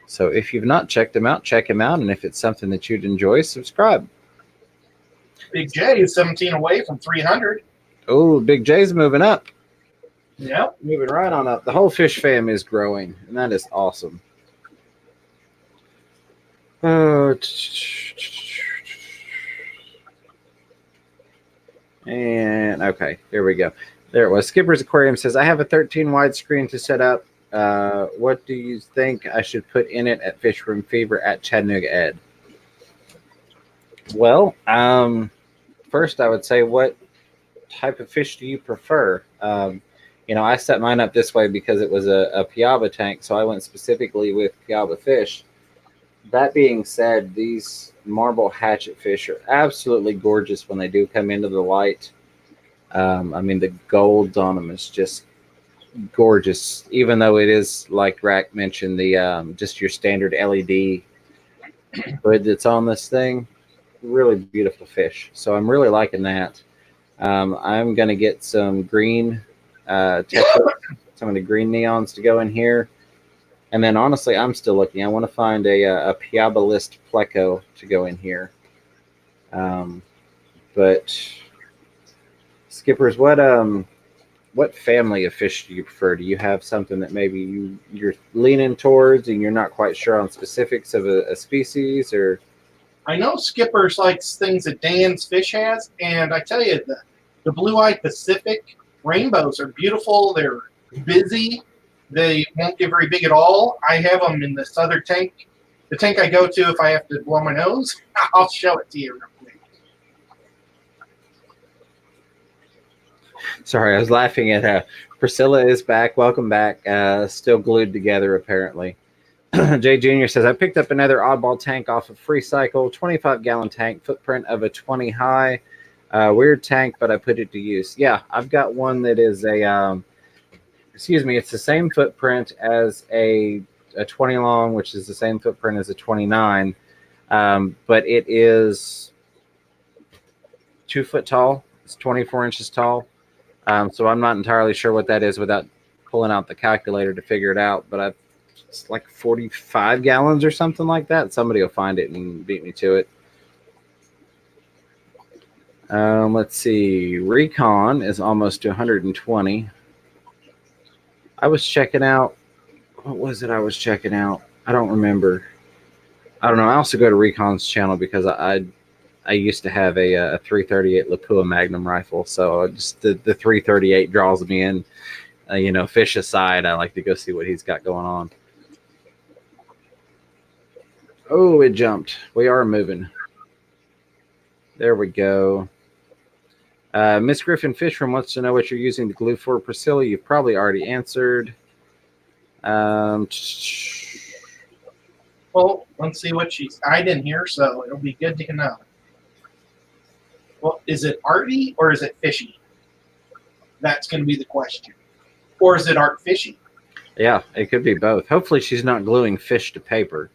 So if you've not checked him out, check him out. And if it's something that you'd enjoy, subscribe. Big J is 17 away from 300. Oh, Big J's moving up. Yep. Moving right on up. The whole Fish Fam is growing, and that is awesome. And okay, here we go. There it was. Skipper's Aquarium says, I have a 13 widescreen to set up. What do you think I should put in it at Fish Room Fever at Chattanooga Ed? Well, first I would say, what type of fish do you prefer? You know, I set mine up this way because it was a Piaba tank, so I went specifically with Piaba fish. That being said, these marble hatchet fish are absolutely gorgeous when they do come into the light. I mean, the gold on them is just gorgeous, even though it is, like Rack mentioned, the just your standard LED hood that's on this thing. Really beautiful fish. So I'm really liking that. I'm going to get some green some of the green neons to go in here. And then, honestly, I'm still looking. I want to find a Piaba list pleco to go in here. But Skippers, what family of fish do you prefer? Do you have something that maybe you're leaning towards, and you're not quite sure on specifics of a species? Or I know Skippers likes things that Dan's Fish has, and I tell you, the blue-eyed Pacific rainbows are beautiful. They're busy. They won't get very big at all. I have them in this other tank. The tank I go to if I have to blow my nose. I'll show it to you real quick. Sorry, I was laughing at Priscilla is back. Welcome back. Still glued together, apparently. Jay Jr. says, I picked up another oddball tank off of Free Cycle, 25-gallon tank, footprint of a 20 high. Weird tank, but I put it to use. Yeah, I've got one that is a... it's the same footprint as a 20 long, which is the same footprint as a 29, but it is 2 foot tall. It's 24 inches tall. So I'm not entirely sure what that is without pulling out the calculator to figure it out, but it's like 45 gallons or something like that. Somebody will find it and beat me to it. Let's see. Recon is almost to 120. I was checking out, what was it I was checking out? I don't remember. I don't know. I also go to Recon's channel because I used to have a 338 Lapua Magnum rifle, so just the 338 draws me in. You know, fish aside, I like to go see what he's got going on. Oh, it jumped. We are moving. There we go. Miss Griffin Fishram wants to know what you're using the glue for. Priscilla, you've probably already answered. Well, let's see what I didn't hear, so it'll be good to know. Well, is it arty or is it fishy? That's going to be the question. Or is it art fishy? Yeah, it could be both. Hopefully she's not gluing fish to paper.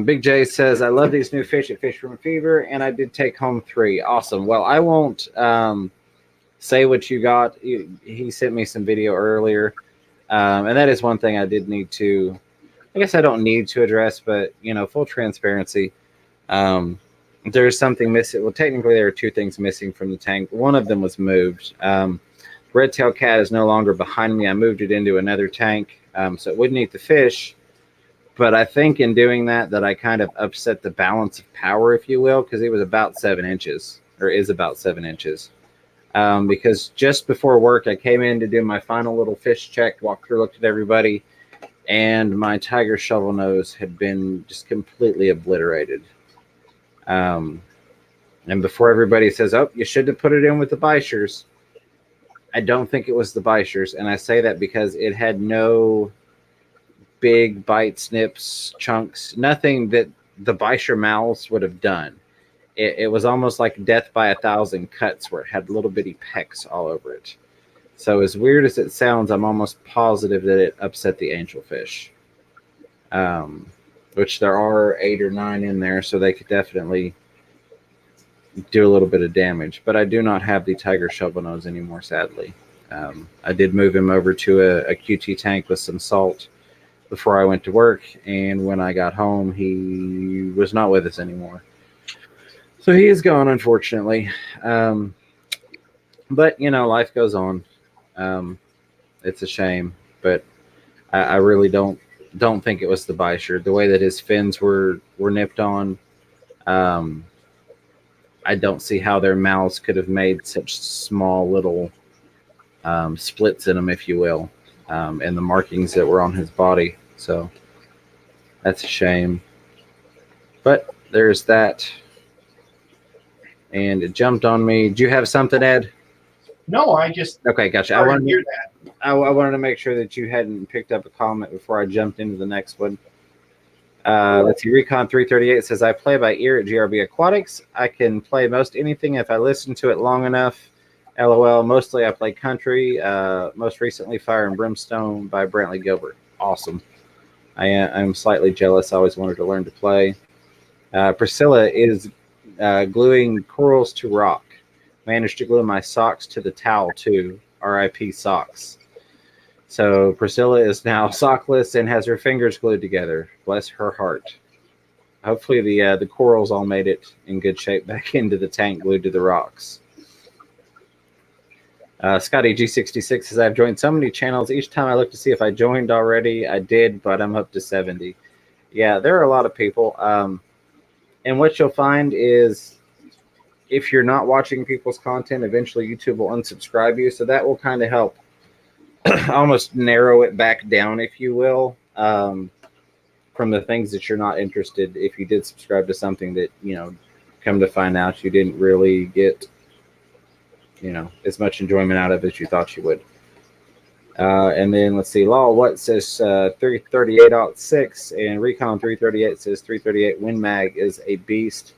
Big J says, I love these new fish at Fish from Fever, and I did take home 3. Awesome. Well, I won't say what you got. He sent me some video earlier, and that is one thing I did need to, I guess I don't need to address, but, full transparency. There's something missing. Well, technically, there are 2 things missing from the tank. One of them was moved. Red-tailed cat is no longer behind me. I moved it into another tank, so it wouldn't eat the fish. But I think in doing that I kind of upset the balance of power, if you will, because it was about 7 inches, or is about 7 inches. Because just before work, I came in to do my final little fish check, walked through, looked at everybody, and my tiger shovel nose had been just completely obliterated. And before everybody says, oh, you should have put it in with the Bishers, I don't think it was the Bishers. And I say that because it had no big bite, snips, chunks, nothing that the Bisher mouths would have done. It was almost like death by 1,000 cuts where it had little bitty pecks all over it. So as weird as it sounds, I'm almost positive that it upset the angelfish. Which there are 8 or 9 in there, so they could definitely do a little bit of damage. But I do not have the tiger shovel nose anymore, sadly. I did move him over to a QT tank with some salt before I went to work, and when I got home, he was not with us anymore. So he is gone, unfortunately. But, life goes on. It's a shame, but I really don't think it was the Bisher. The way that his fins were nipped on, I don't see how their mouths could have made such small little splits in them, if you will, and the markings that were on his body. So that's a shame. But there's that. And it jumped on me. Do you have something, Ed? No, I just okay, gotcha. I wanted to hear that. I wanted to make sure that you hadn't picked up a comment before I jumped into the next one. Let's see. Recon 338 says, I play by ear at GRB Aquatics. I can play most anything if I listen to it long enough. LOL. Mostly I play country. Most recently, Fire and Brimstone by Brantley Gilbert. Awesome. I'm slightly jealous. I always wanted to learn to play. Priscilla is gluing corals to rock. Managed to glue my socks to the towel too. RIP socks. So Priscilla is now sockless and has her fingers glued together. Bless her heart. Hopefully the corals all made it in good shape back into the tank glued to the rocks. Scotty G66 says, I've joined so many channels. Each time I look to see if I joined already, I did, but I'm up to 70. Yeah, there are a lot of people. And what you'll find is if you're not watching people's content, eventually YouTube will unsubscribe you. So that will kind of help almost narrow it back down, if you will, from the things that you're not interested. If you did subscribe to something that, come to find out you didn't really get, as much enjoyment out of as you thought you would. And then let's see, Law What says 338.6 and Recon 338 says 338 WinMag is a beast.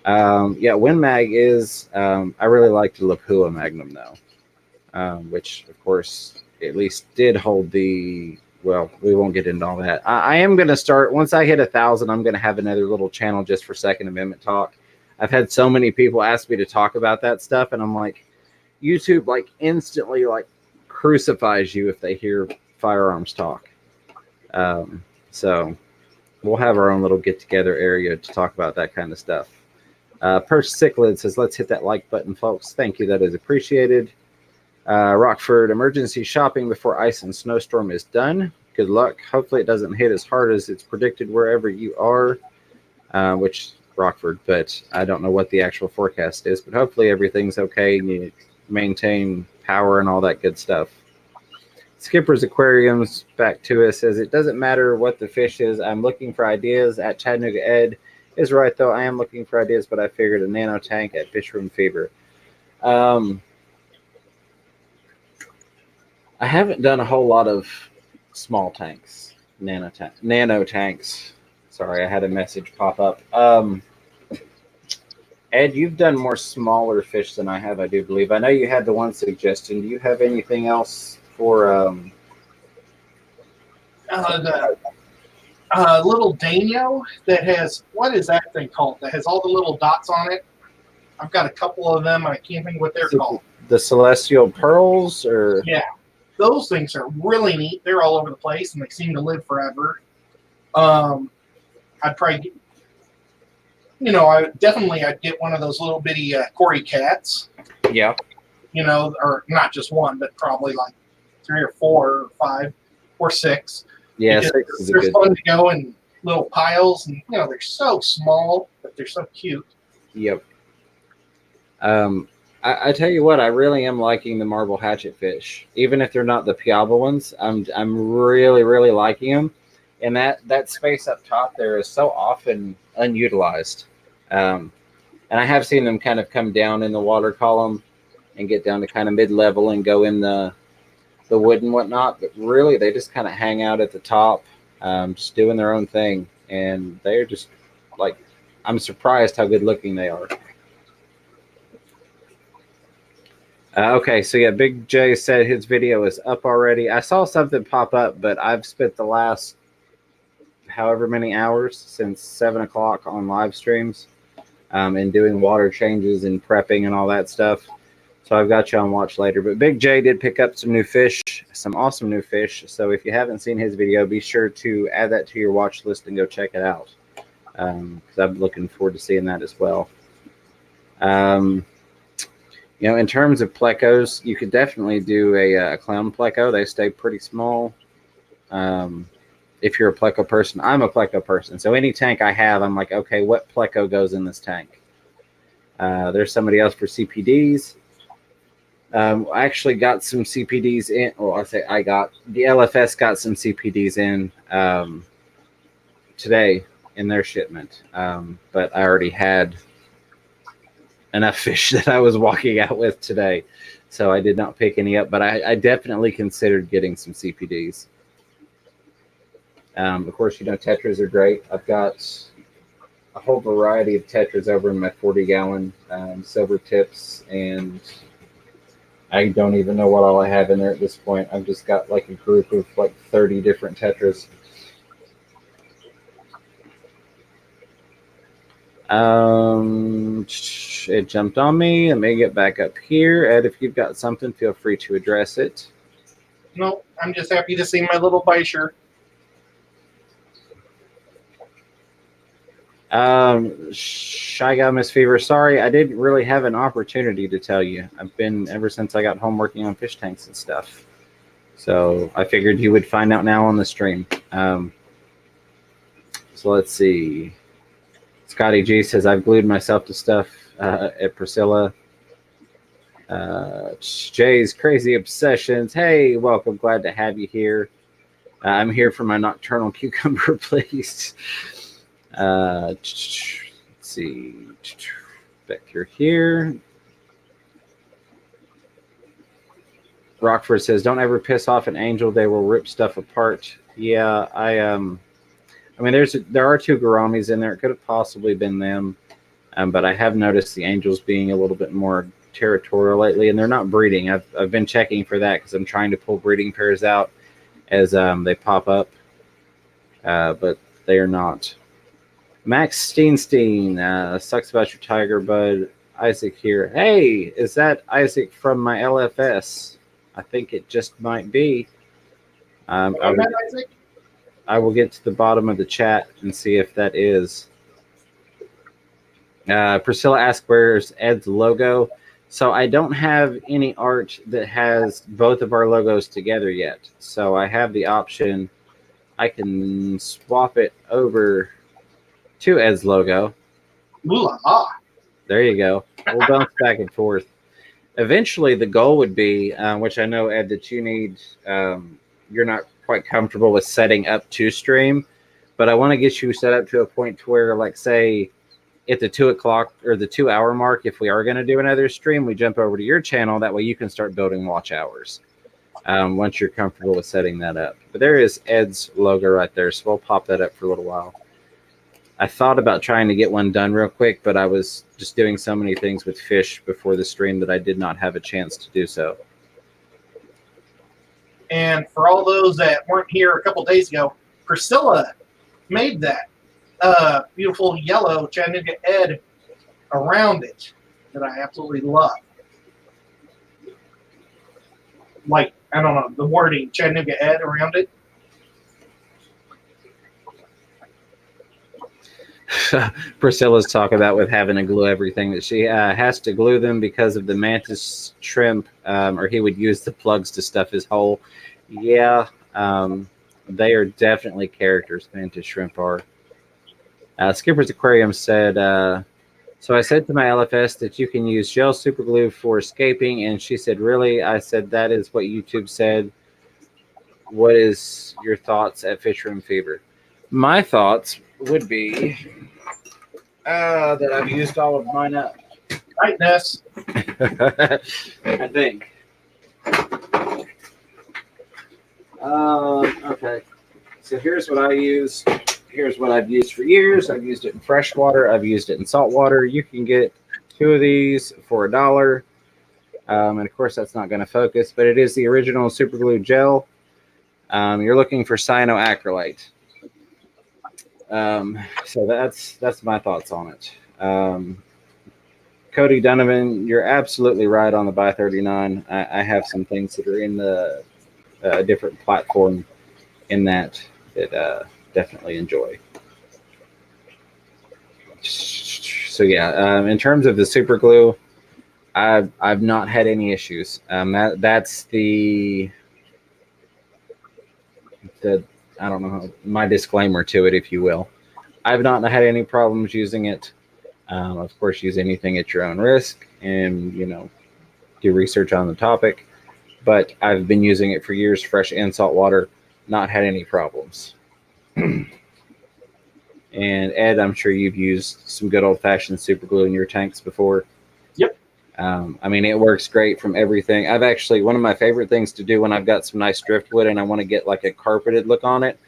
Yeah, WinMag is, I really like the Lapua Magnum though, which of course at least did hold the, well, we won't get into all that. I am going to start, once I hit 1,000, I'm going to have another little channel just for Second Amendment talk. I've had so many people ask me to talk about that stuff, and I'm like, YouTube like instantly like crucifies you if they hear firearms talk. So we'll have our own little get-together area to talk about that kind of stuff. Perch Cichlid says, let's hit that like button, folks. Thank you. That is appreciated. Rockford, emergency shopping before ice and snowstorm is done. Good luck. Hopefully it doesn't hit as hard as it's predicted wherever you are, which Rockford, but I don't know what the actual forecast is, but hopefully everything's okay and you maintain power and all that good stuff. Skipper's Aquariums back to us says, it doesn't matter what the fish is. I'm looking for ideas at Chattanooga. Ed is right, though. I am looking for ideas, but I figured a nano tank at Fish Room Fever. I haven't done a whole lot of small tanks, nano tanks. Sorry, I had a message pop up. Ed, you've done more smaller fish than I have, I do believe. I know you had the one suggestion. Do you have anything else for The little Dano that has, what is that thing called? That has all the little dots on it. I've got a couple of them, and I can't think what they're called. The Celestial Pearls, or yeah, those things are really neat. They're all over the place, and they seem to live forever. I'd probably, I'd get one of those little bitty Cory cats. Yeah. Or not just one, but probably like 3 or 4 or 5 or 6. Yeah, they're fun to go in little piles, and they're so small, but they're so cute. Yep. I tell you what, I really am liking the marble hatchet fish, even if they're not the Piaba ones. I'm really, really liking them, and that space up top there is so often unutilized. And I have seen them kind of come down in the water column and get down to kind of mid-level and go in the wood and whatnot, but really they just kind of hang out at the top, just doing their own thing, and they're just like, I'm surprised how good looking they are. Okay, so yeah, Big J said his video is up already. I saw something pop up, but I've spent the last however many hours since 7 o'clock on live streams, and doing water changes and prepping and all that stuff. So I've got you on watch later. But Big J did pick up some new fish, some awesome new fish. So if you haven't seen his video, be sure to add that to your watch list and go check it out, because I'm looking forward to seeing that as well. In terms of plecos, you could definitely do a clown pleco. They stay pretty small. If you're a pleco person, I'm a pleco person. So any tank I have, I'm like, okay, what pleco goes in this tank? There's somebody else for CPDs. I actually got some CPDs in. Well, the LFS got some CPDs in today in their shipment. But I already had enough fish that I was walking out with today, so I did not pick any up, but I definitely considered getting some CPDs. Of course, tetras are great. I've got a whole variety of tetras over in my 40-gallon silver tips, and I don't even know what all I have in there at this point. I've just got like a group of like 30 different tetras. It jumped on me. Let me get back up here. Ed, if you've got something, feel free to address it. No, I'm just happy to see my little Bisher. Shy Guy Miss Fever, sorry, I didn't really have an opportunity to tell you. I've been, ever since I got home, working on fish tanks and stuff. So I figured you would find out now on the stream. So let's see. Scotty G says, I've glued myself to stuff at Priscilla. Jay's Crazy Obsessions. Hey, welcome. Glad to have you here. I'm here for my Nocturnal cucumber, please. Let's see. Back here. Rockford says, don't ever piss off an angel. They will rip stuff apart. Yeah, I mean, there are 2 gouramis in there. It could have possibly been them, but I have noticed the angels being a little bit more territorial lately, and they're not breeding. I've been checking for that because I'm trying to pull breeding pairs out as they pop up, but they are not. Max Steenstein, sucks about your tiger, bud. Isaac here. Hey, is that Isaac from my LFS? I think it just might be. Isaac? I will get to the bottom of the chat and see if that is. Priscilla asked, where's Ed's logo? So I don't have any art that has both of our logos together yet. So I have the option. I can swap it over to Ed's logo. Ooh la la. There you go. We'll bounce back and forth. Eventually, the goal would be, which I know, Ed, that you need, you're not quite comfortable with setting up to stream, but I want to get you set up to a point to where, like, say, at the 2 o'clock or the 2 hour mark, if we are going to do another stream, we jump over to your channel. That way you can start building watch hours once you're comfortable with setting that up. But there is Ed's logo right there, so we'll pop that up for a little while. I thought about trying to get one done real quick, but I was just doing so many things with fish before the stream that I did not have a chance to do so. And for all those that weren't here a couple days ago, Priscilla made that beautiful yellow Chattanooga Ed around it that I absolutely love. Like, I don't know, the wording Chattanooga Ed around it. Priscilla's talking about with having to glue everything that she has to glue them because of the mantis shrimp, or he would use the plugs to stuff his hole. Yeah, they are definitely characters. Mantis shrimp are. Skipper's Aquarium said, so I said to my LFS that you can use gel super glue for escaping, and she said, really? I said, that is what YouTube said. What is your thoughts at Fish Room Fever? My thoughts would be that I've used all of mine up. Rightness. I think. Okay. So here's what I use. Here's what I've used for years. I've used it in fresh water. I've used it in salt water. You can get 2 of these for $1. And of course, that's not going to focus, but it is the original super glue gel. You're looking for cyanoacrylate. So that's my thoughts on it. Cody Donovan, you're absolutely right on the Buy 39. I have some things that are in the different platform in that definitely enjoy. So yeah, in terms of the super glue, I've not had any issues. That's the I don't know, my disclaimer to it, if you will. I've not had any problems using it. Of course, use anything at your own risk, and do research on the topic. But I've been using it for years, fresh and salt water, not had any problems. And Ed, I'm sure you've used some good old-fashioned super glue in your tanks before. Yep. I mean, it works great from everything. I've actually, one of my favorite things to do when I've got some nice driftwood and I want to get like a carpeted look on it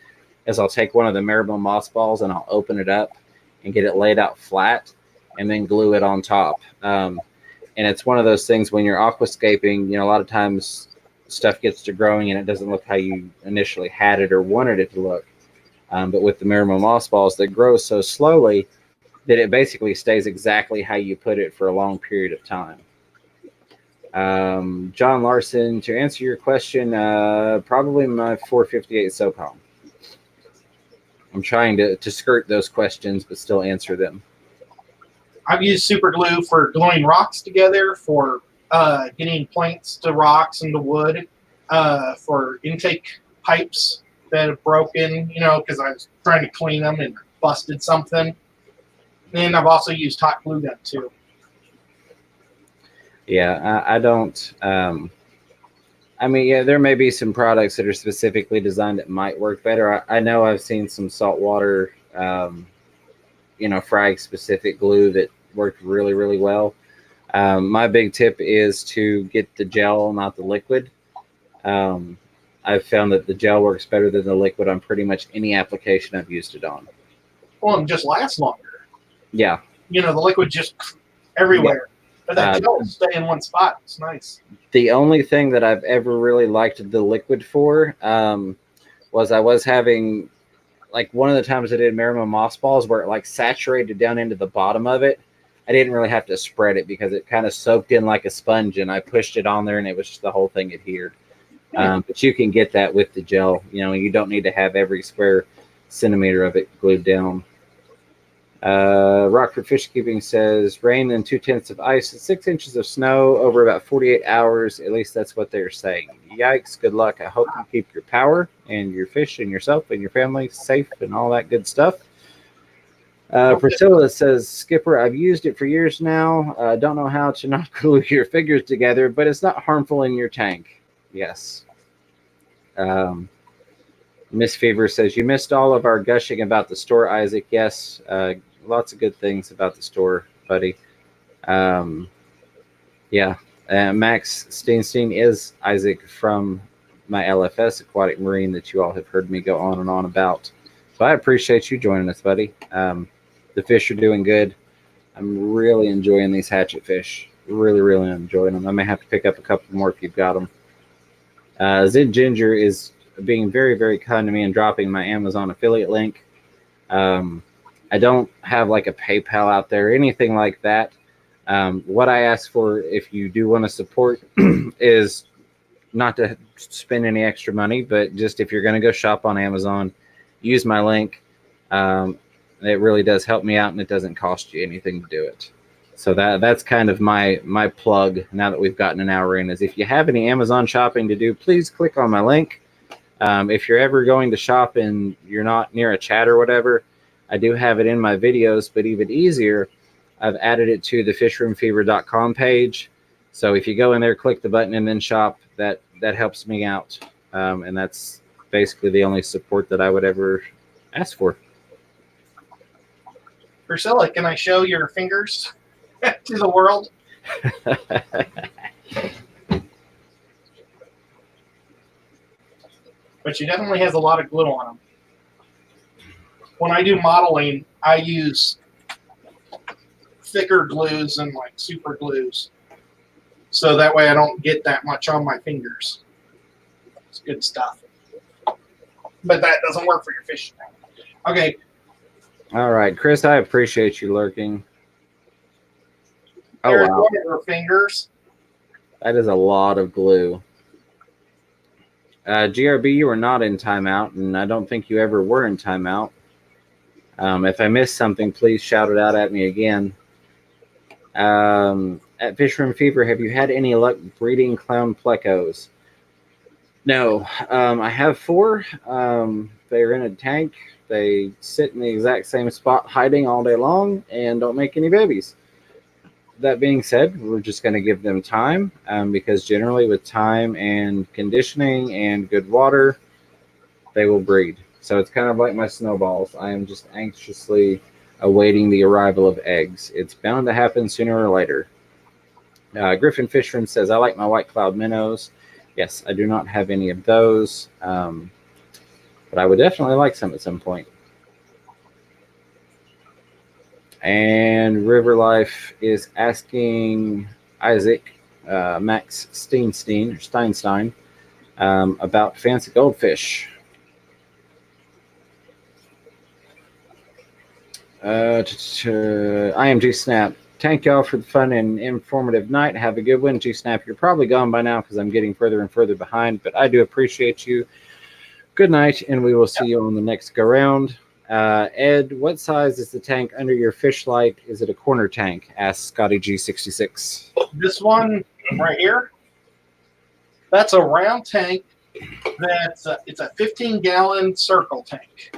is I'll take one of the marble moss balls and I'll open it up and get it laid out flat and then glue it on top. And it's one of those things when you're aquascaping, a lot of times stuff gets to growing and it doesn't look how you initially had it or wanted it to look. But with the marble moss balls, they grow so slowly that it basically stays exactly how you put it for a long period of time. John Larson, to answer your question, probably my 458 SOCOM. I'm trying to skirt those questions, but still answer them. I've used super glue for gluing rocks together, for getting planks to rocks and to wood, for intake pipes that have broken, because I was trying to clean them and busted something. And I've also used hot glue gun too. Yeah, I don't. I mean, yeah, there may be some products that are specifically designed that might work better. I know I've seen some saltwater, frag specific glue that worked really, really well. My big tip is to get the gel, not the liquid. I've found that the gel works better than the liquid on pretty much any application I've used it on. Well, it just lasts longer. Yeah. The liquid just everywhere. Yeah. But that gel will stay in one spot. It's nice. The only thing that I've ever really liked the liquid for was I was having, like, one of the times I did marimo moss balls where it like saturated down into the bottom of it. I didn't really have to spread it because it kind of soaked in like a sponge, and I pushed it on there and it was just the whole thing adhered. But you can get that with the gel. You don't need to have every square centimeter of it glued down. Rockford Fish Keeping says rain and 2/10 of ice and 6 inches of snow over about 48 hours. At least that's what they're saying. Yikes. Good luck. I hope you keep your power and your fish and yourself and your family safe and all that good stuff. Okay. Priscilla says, Skipper, I've used it for years now. Don't know how to not glue your figures together, but it's not harmful in your tank. Yes. Um, Miss Fever says, you missed all of our gushing about the store, Isaac. Yes. Lots of good things about the store, buddy. Um, yeah. Max Steinstein is Isaac from my LFS Aquatic Marine that you all have heard me go on and on about. So I appreciate you joining us, buddy. The fish are doing good. I'm really enjoying these hatchet fish. Really, really enjoying them. I may have to pick up a couple more if you've got them. Zid Ginger is being very, very kind to me and dropping my Amazon affiliate link. I don't have like a PayPal out there or anything like that. What I ask for, if you do want to support, is not to spend any extra money, but just if you're going to go shop on Amazon, use my link. It really does help me out, and it doesn't cost you anything to do it. So that's kind of my plug now that we've gotten an hour in, is if you have any Amazon shopping to do, please click on my link. If you're ever going to shop and you're not near a chat or whatever, I do have it in my videos, but even easier, I've added it to the fishroomfever.com page. So if you go in there, click the button and then shop, that helps me out. And that's basically the only support that I would ever ask for. Priscilla, can I show your fingers to the world? But she definitely has a lot of glue on them. When I do modeling, I use thicker glues and like super glues. So that way I don't get that much on my fingers. It's good stuff. But that doesn't work for your fish tank. Okay. All right, Chris, I appreciate you lurking. Oh, There's wow. one of her fingers. That is a lot of glue. GRB, you were not in timeout, and I don't think you ever were in timeout. If I missed something, please shout it out at me again. At Fish Room Fever, have you had any luck breeding clown plecos? No. I have 4. They're in a tank. They sit in the exact same spot, hiding all day long, and don't make any babies. That being said, we're just going to give them time, because generally with time and conditioning and good water, they will breed. So it's kind of like my snowballs. I am just anxiously awaiting the arrival of eggs. It's bound to happen sooner or later. Griffin Fishman says, I like my white cloud minnows. Yes, I do not have any of those, but I would definitely like some at some point. And River Life is asking Isaac, Max Steinstein, about fancy goldfish. I am G Snap. Thank y'all for the fun and informative night. Have a good one, G Snap. You're probably gone by now because I'm getting further and further behind, but I do appreciate you. Good night, and we will see you on the next go round. Ed, what size is the tank under your fish light? Is it a corner tank? Asked Scotty G66. This one right here, that's a round tank. It's a 15-gallon circle tank.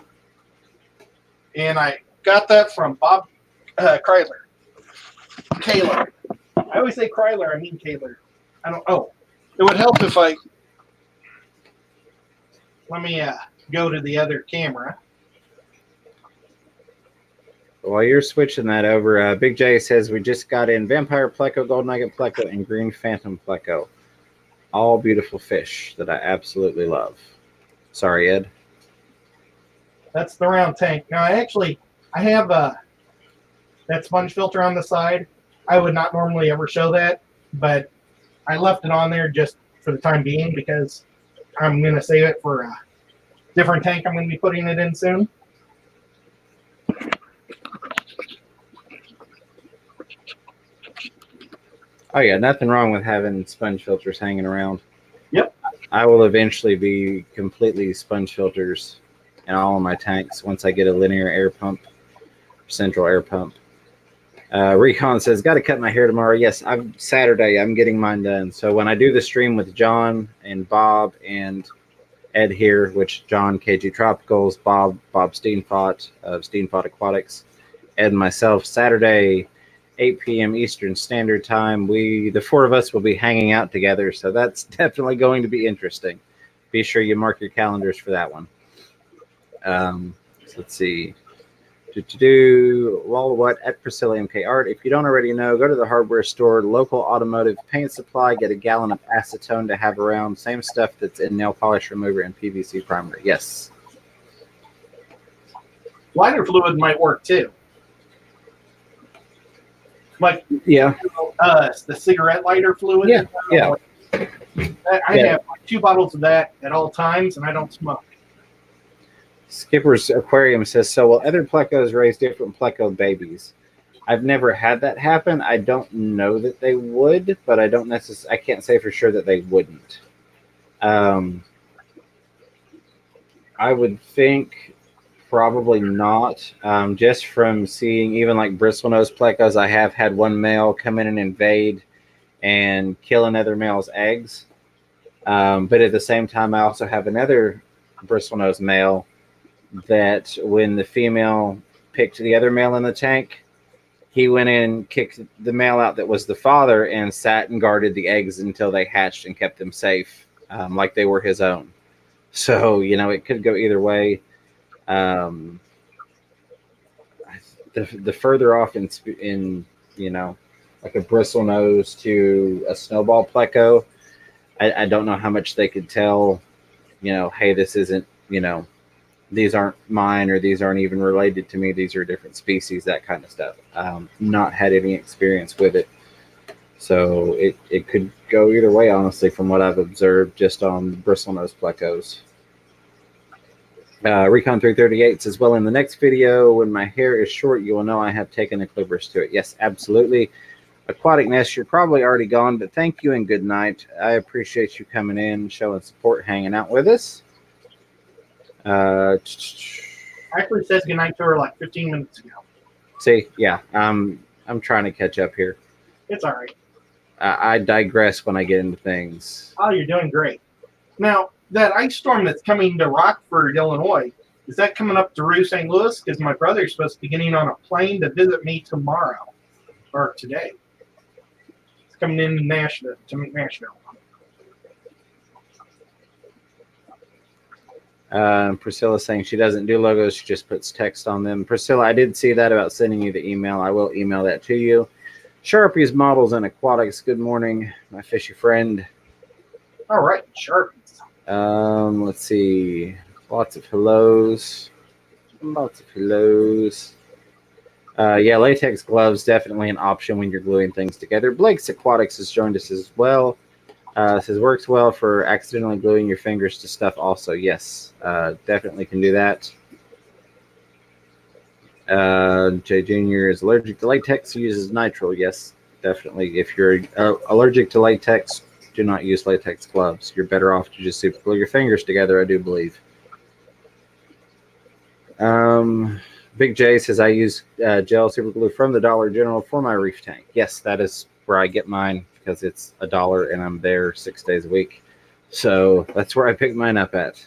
And I got that from Bob Kryler. Kaler. I always say Kryler, I mean Kaler. It would help if let me go to the other camera. While you're switching that over, Big J says we just got in Vampire Pleco, Gold Nugget Pleco, and Green Phantom Pleco. All beautiful fish that I absolutely love. Sorry, Ed. That's the round tank. Now, I have that sponge filter on the side. I would not normally ever show that, but I left it on there just for the time being because I'm going to save it for a different tank I'm going to be putting it in soon. Oh, yeah, nothing wrong with having sponge filters hanging around. Yep. I will eventually be completely sponge filters in all of my tanks once I get a linear air pump, central air pump. Recon says, got to cut my hair tomorrow. Yes, Saturday, I'm getting mine done. So when I do the stream with John and Bob and Ed here, which John, KG Tropicals, Bob Steenfot of Steenfot Aquatics, Ed and myself, Saturday, 8 p.m. Eastern Standard Time. The four of us will be hanging out together, so that's definitely going to be interesting. Be sure you mark your calendars for that one. So let's see. Well, what at Priscilla MK Art? If you don't already know, go to the hardware store, local automotive paint supply, get a gallon of acetone to have around. Same stuff that's in nail polish remover and PVC primer. Yes. Lighter fluid might work too. Like Yeah. The cigarette lighter fluid. Yeah. I have like 2 bottles of that at all times, and I don't smoke. Skipper's Aquarium says, so will other plecos raise different pleco babies? I've never had that happen. I don't know that they would, but I can't say for sure that they wouldn't. I would think probably not. Just from seeing even like bristlenose plecos, I have had one male come in and invade and kill another male's eggs. But at the same time, I also have another bristlenose male that when the female picked the other male in the tank, he went in and kicked the male out that was the father and sat and guarded the eggs until they hatched and kept them safe, like they were his own. So, it could go either way. The further off in like a bristlenose to a snowball pleco, I don't know how much they could tell, hey, this isn't, these aren't mine, or these aren't even related to me. These are different species, that kind of stuff. Not had any experience with it. So it could go either way, honestly, from what I've observed just on the bristlenose plecos. Recon 338 says, well, in the next video, when my hair is short, you will know I have taken the clippers to it. Yes, absolutely. Aquatic Nest, you're probably already gone, but thank you and good night. I appreciate you coming in, showing support, hanging out with us. I actually said goodnight to her like 15 minutes ago. See, yeah, I'm trying to catch up here. It's all right. I digress when I get into things. Oh, you're doing great. Now, that ice storm that's coming to Rockford, Illinois, is that coming up to Rue St. Louis? Because my brother's supposed to be getting on a plane to visit me tomorrow, or today. It's coming into Nashville. Priscilla saying she doesn't do logos, she just puts text on them. Priscilla, I did see that about sending you the email. I will email that to you. Sharpies, Models, and Aquatics. Good morning, my fishy friend. All right, Sharpies. Let's see. Lots of hellos. Yeah, latex gloves, definitely an option when you're gluing things together. Blake's Aquatics has joined us as well. Says works well for accidentally gluing your fingers to stuff also. Yes, definitely can do that. Jay Jr. is allergic to latex, uses nitrile. Yes, definitely. If you're allergic to latex, do not use latex gloves. You're better off to just super glue your fingers together, I do believe. Big J says, I use gel super glue from the Dollar General for my reef tank. Yes, that is where I get mine because it's $1 and I'm there 6 days a week. So that's where I pick mine up at.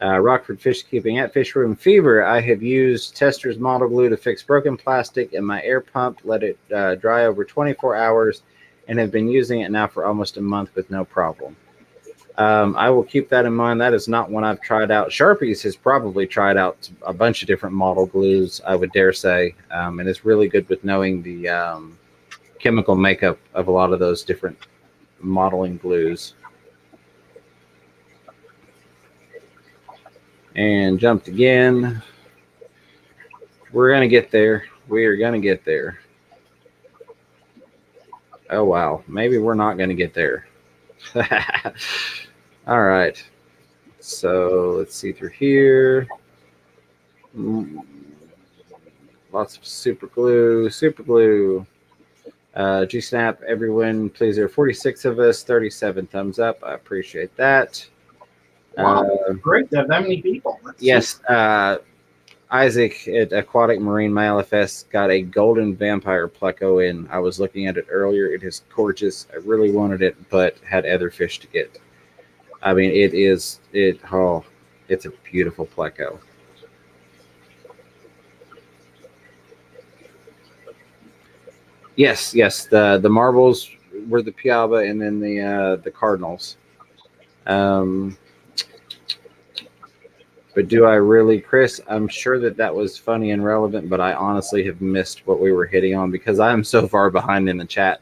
Rockford Fish Keeping at Fish Room Fever. I have used Tester's model glue to fix broken plastic in my air pump, let it dry over 24 hours, and have been using it now for almost a month with no problem. I will keep that in mind. That is not one I've tried out. Sharpies has probably tried out a bunch of different model glues, I would dare say, and it's really good with knowing the chemical makeup of a lot of those different modeling glues. And jumped again. We're going to get there. We are going to get there. Oh, wow. Maybe we're not going to get there. All right. So let's see through here. Lots of super glue. G-Snap, everyone, please. There are 46 of us, 37 thumbs up. I appreciate that. Wow, great to have that many people. Yes, Isaac at Aquatic Marine, my LFS, got a golden vampire pleco in. I was looking at it earlier. It is gorgeous. I really wanted it, but had other fish to get. I mean, it's a beautiful pleco. Yes. The marbles were the Piaba, and then the Cardinals. Um, but do I really, Chris? I'm sure that was funny and relevant, but I honestly have missed what we were hitting on because I am so far behind in the chat.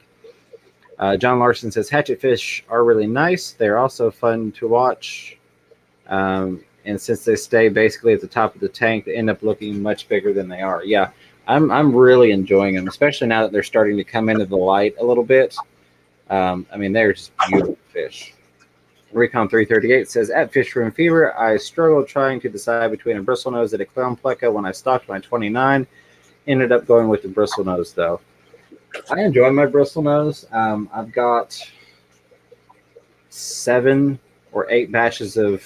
John Larson says hatchet fish are really nice. They're also fun to watch. And since they stay basically at the top of the tank, they end up looking much bigger than they are. Yeah, I'm really enjoying them, especially now that they're starting to come into the light a little bit. I mean, they're just beautiful fish. Recon 338 says, at Fish Room Fever, I struggled trying to decide between a bristlenose and a clown pleca when I stocked my 29. Ended up going with the bristlenose, though. I enjoy my bristlenose. I've got 7 or 8 batches of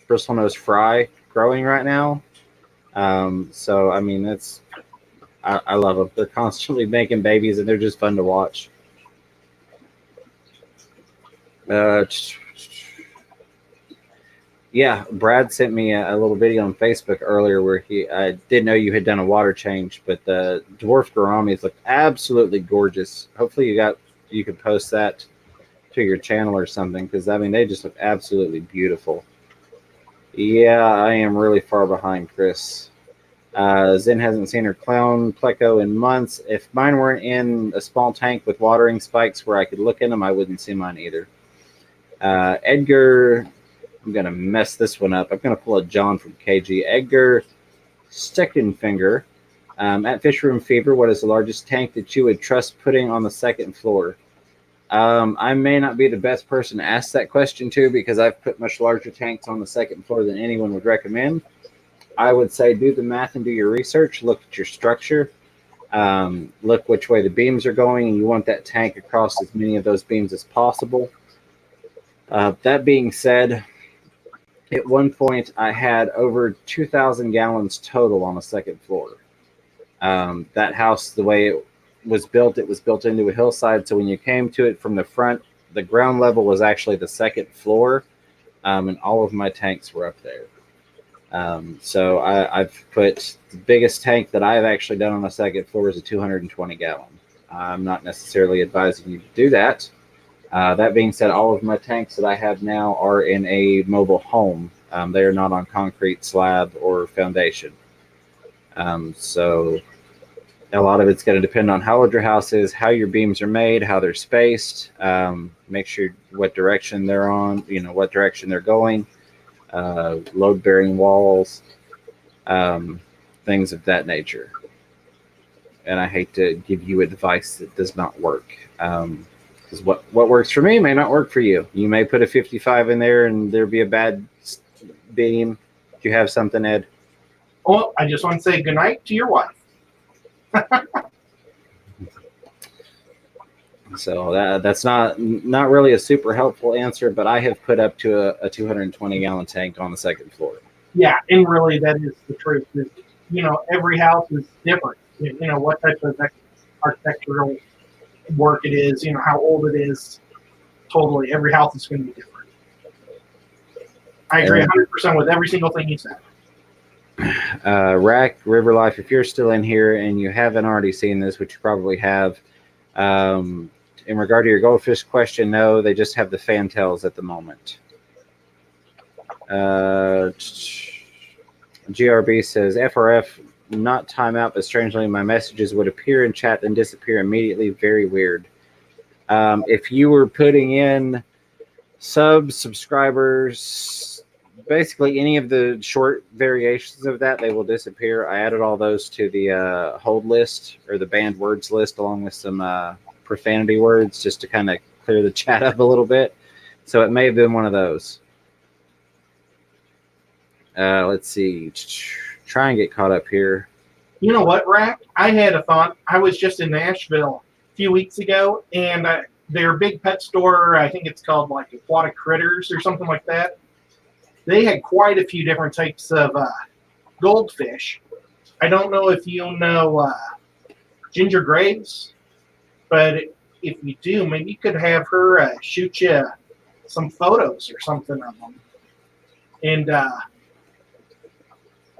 bristlenose fry growing right now. So, I mean, I love them. They're constantly making babies, and they're just fun to watch. Yeah, Brad sent me a little video on Facebook earlier where I didn't know you had done a water change, but the dwarf gouramis look absolutely gorgeous. Hopefully you could post that to your channel or something, because I mean they just look absolutely beautiful. Yeah, I am really far behind, Chris. Zen hasn't seen her clown pleco in months. If mine weren't in a small tank with watering spikes where I could look in them, I wouldn't see mine either. Edgar, I'm going to mess this one up. I'm going to pull a John from KG. Edgar Stickenfinger. At Fish Room Fever, what is the largest tank that you would trust putting on the second floor? I may not be the best person to ask that question to, because I've put much larger tanks on the second floor than anyone would recommend. I would say do the math and do your research. Look at your structure. Look which way the beams are going, and you want that tank across as many of those beams as possible. That being said, at one point I had over 2,000 gallons total on the second floor. That house, the way it was built into a hillside, so when you came to it from the front, the ground level was actually the second floor, and all of my tanks were up there. So I've put the biggest tank that I've actually done on the second floor is a 220 gallon. I'm not necessarily advising you to do that. That being said, all of my tanks that I have now are in a mobile home. They are not on concrete slab or foundation. So a lot of it's going to depend on how old your house is, how your beams are made, how they're spaced. Make sure what direction they're on, what direction they're going. Load-bearing walls, things of that nature. And I hate to give you advice that does not work, because what works for me may not work for you. You may put a 55 in there and there be a bad beam. Do you have something, Ed? Well, I just want to say goodnight to your wife. So that's not really a super helpful answer, but I have put up to a 220 gallon tank on the second floor. Yeah, and really that is the truth. Is, every house is different. What type of architectural work it is, how old it is. Totally, every house is going to be different. I agree 100% with every single thing you said. Rack River Life, if you're still in here and you haven't already seen this, which you probably have, in regard to your goldfish question, no, they just have the fantails at the moment. GRB says FRF, not timeout, but strangely my messages would appear in chat and disappear immediately. Very weird. If you were putting in subscribers, basically any of the short variations of that, they will disappear. I added all those to the hold list, or the banned words list, along with some profanity words, just to kind of clear the chat up a little bit. So it may have been one of those. Let's see. Try and get caught up here. You know what, Rack? I had a thought. I was just in Nashville a few weeks ago, and their big pet store, I think it's called like Aquatic Critters or something like that. They had quite a few different types of goldfish. I don't know if you know Ginger Graves, but if you do, maybe you could have her shoot you some photos or something of them. And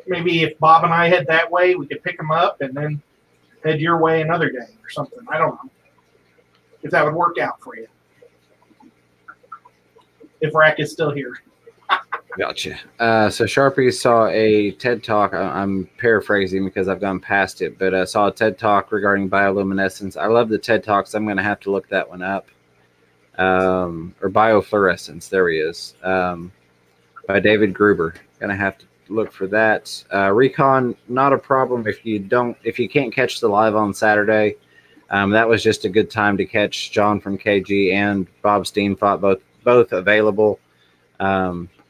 maybe if Bob and I head that way, we could pick them up and then head your way another day or something. I don't know if that would work out for you. If Rack is still here. Gotcha. So Sharpie saw a TED Talk. I'm paraphrasing because I've gone past it, but I saw a TED Talk regarding bioluminescence. I love the TED Talks. I'm going to have to look that one up. Or biofluorescence. There he is. By David Gruber. Going to have to look for that. Recon, not a problem if you can't catch the live on Saturday. That was just a good time to catch John from KG and Bob Steen fought both available.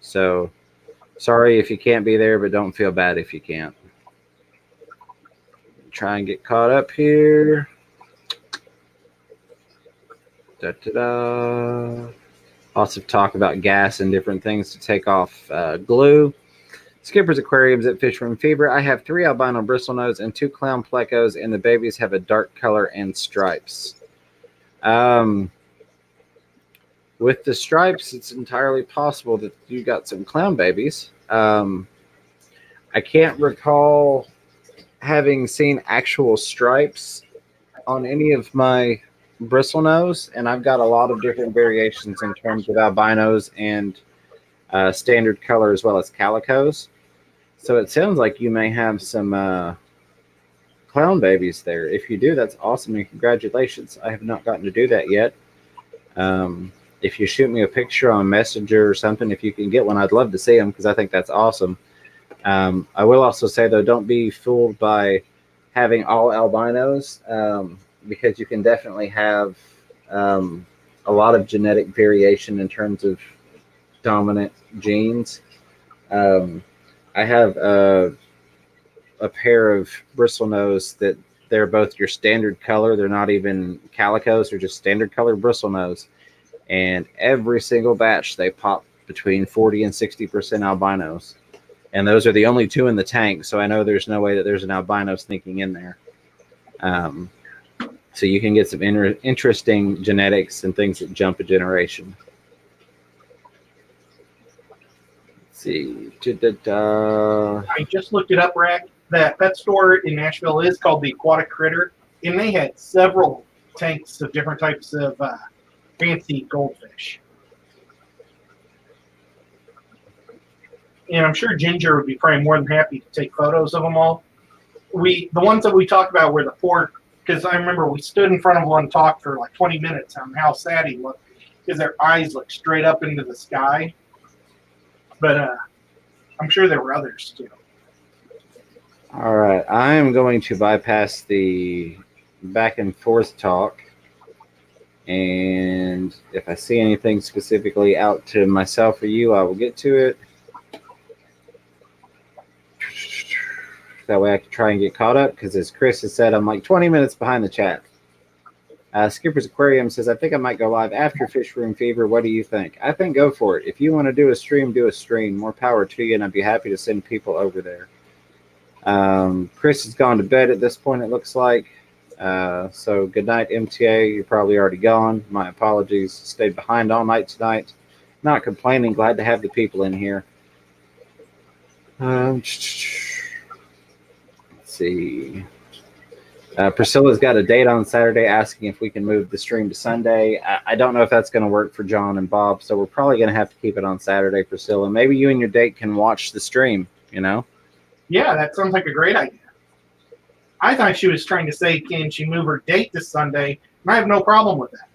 So sorry if you can't be there, but don't feel bad if you can't. Try and get caught up here. Da-da-da. Lots of talk about gas and different things to take off glue. Skipper's Aquariums at Fish Room Fever. I have 3 albino bristlenose and 2 clown plecos, and the babies have a dark color and stripes. With the stripes, it's entirely possible that you got some clown babies. I can't recall having seen actual stripes on any of my bristlenose, and I've got a lot of different variations in terms of albinos and standard color as well as calicos. So it sounds like you may have some clown babies there. If you do, that's awesome, and congratulations. I have not gotten to do that yet. If you shoot me a picture on Messenger or something, if you can get one, I'd love to see them because I think that's awesome. I will also say, though, don't be fooled by having all albinos because you can definitely have a lot of genetic variation in terms of dominant genes. I have a pair of bristlenose that they're both your standard color. They're not even calicos. They're just standard color bristlenose. And every single batch, they pop between 40 and 60% albinos. And those are the only 2 in the tank, so I know there's no way that there's an albino sneaking in there. So you can get some interesting genetics and things that jump a generation. Let's see. I just looked it up, Rack. That pet store in Nashville is called the Aquatic Critter, and they had several tanks of different types of fancy goldfish. And I'm sure Ginger would be probably more than happy to take photos of them all. The ones that we talked about were the poor, because I remember we stood in front of one and talked for like 20 minutes on how sad he looked, because their eyes looked straight up into the sky. But I'm sure there were others too. All right, I am going to bypass the back and forth talk. And if I see anything specifically out to myself or you, I will get to it. That way I can try and get caught up, because as Chris has said, I'm like 20 minutes behind the chat. Skipper's Aquarium says, I think I might go live after Fish Room Fever. What do you think? I think go for it. If you want to do a stream, do a stream. More power to you, and I'd be happy to send people over there. Chris has gone to bed at this point, it looks like. So good night, MTA. You're probably already gone. My apologies. Stayed behind all night tonight. Not complaining. Glad to have the people in here. Let's see. Priscilla's got a date on Saturday asking if we can move the stream to Sunday. I don't know if that's going to work for John and Bob, so we're probably going to have to keep it on Saturday, Priscilla. Maybe you and your date can watch the stream, you know? Yeah, that sounds like a great idea. I thought she was trying to say, can she move her date this Sunday? And I have no problem with that.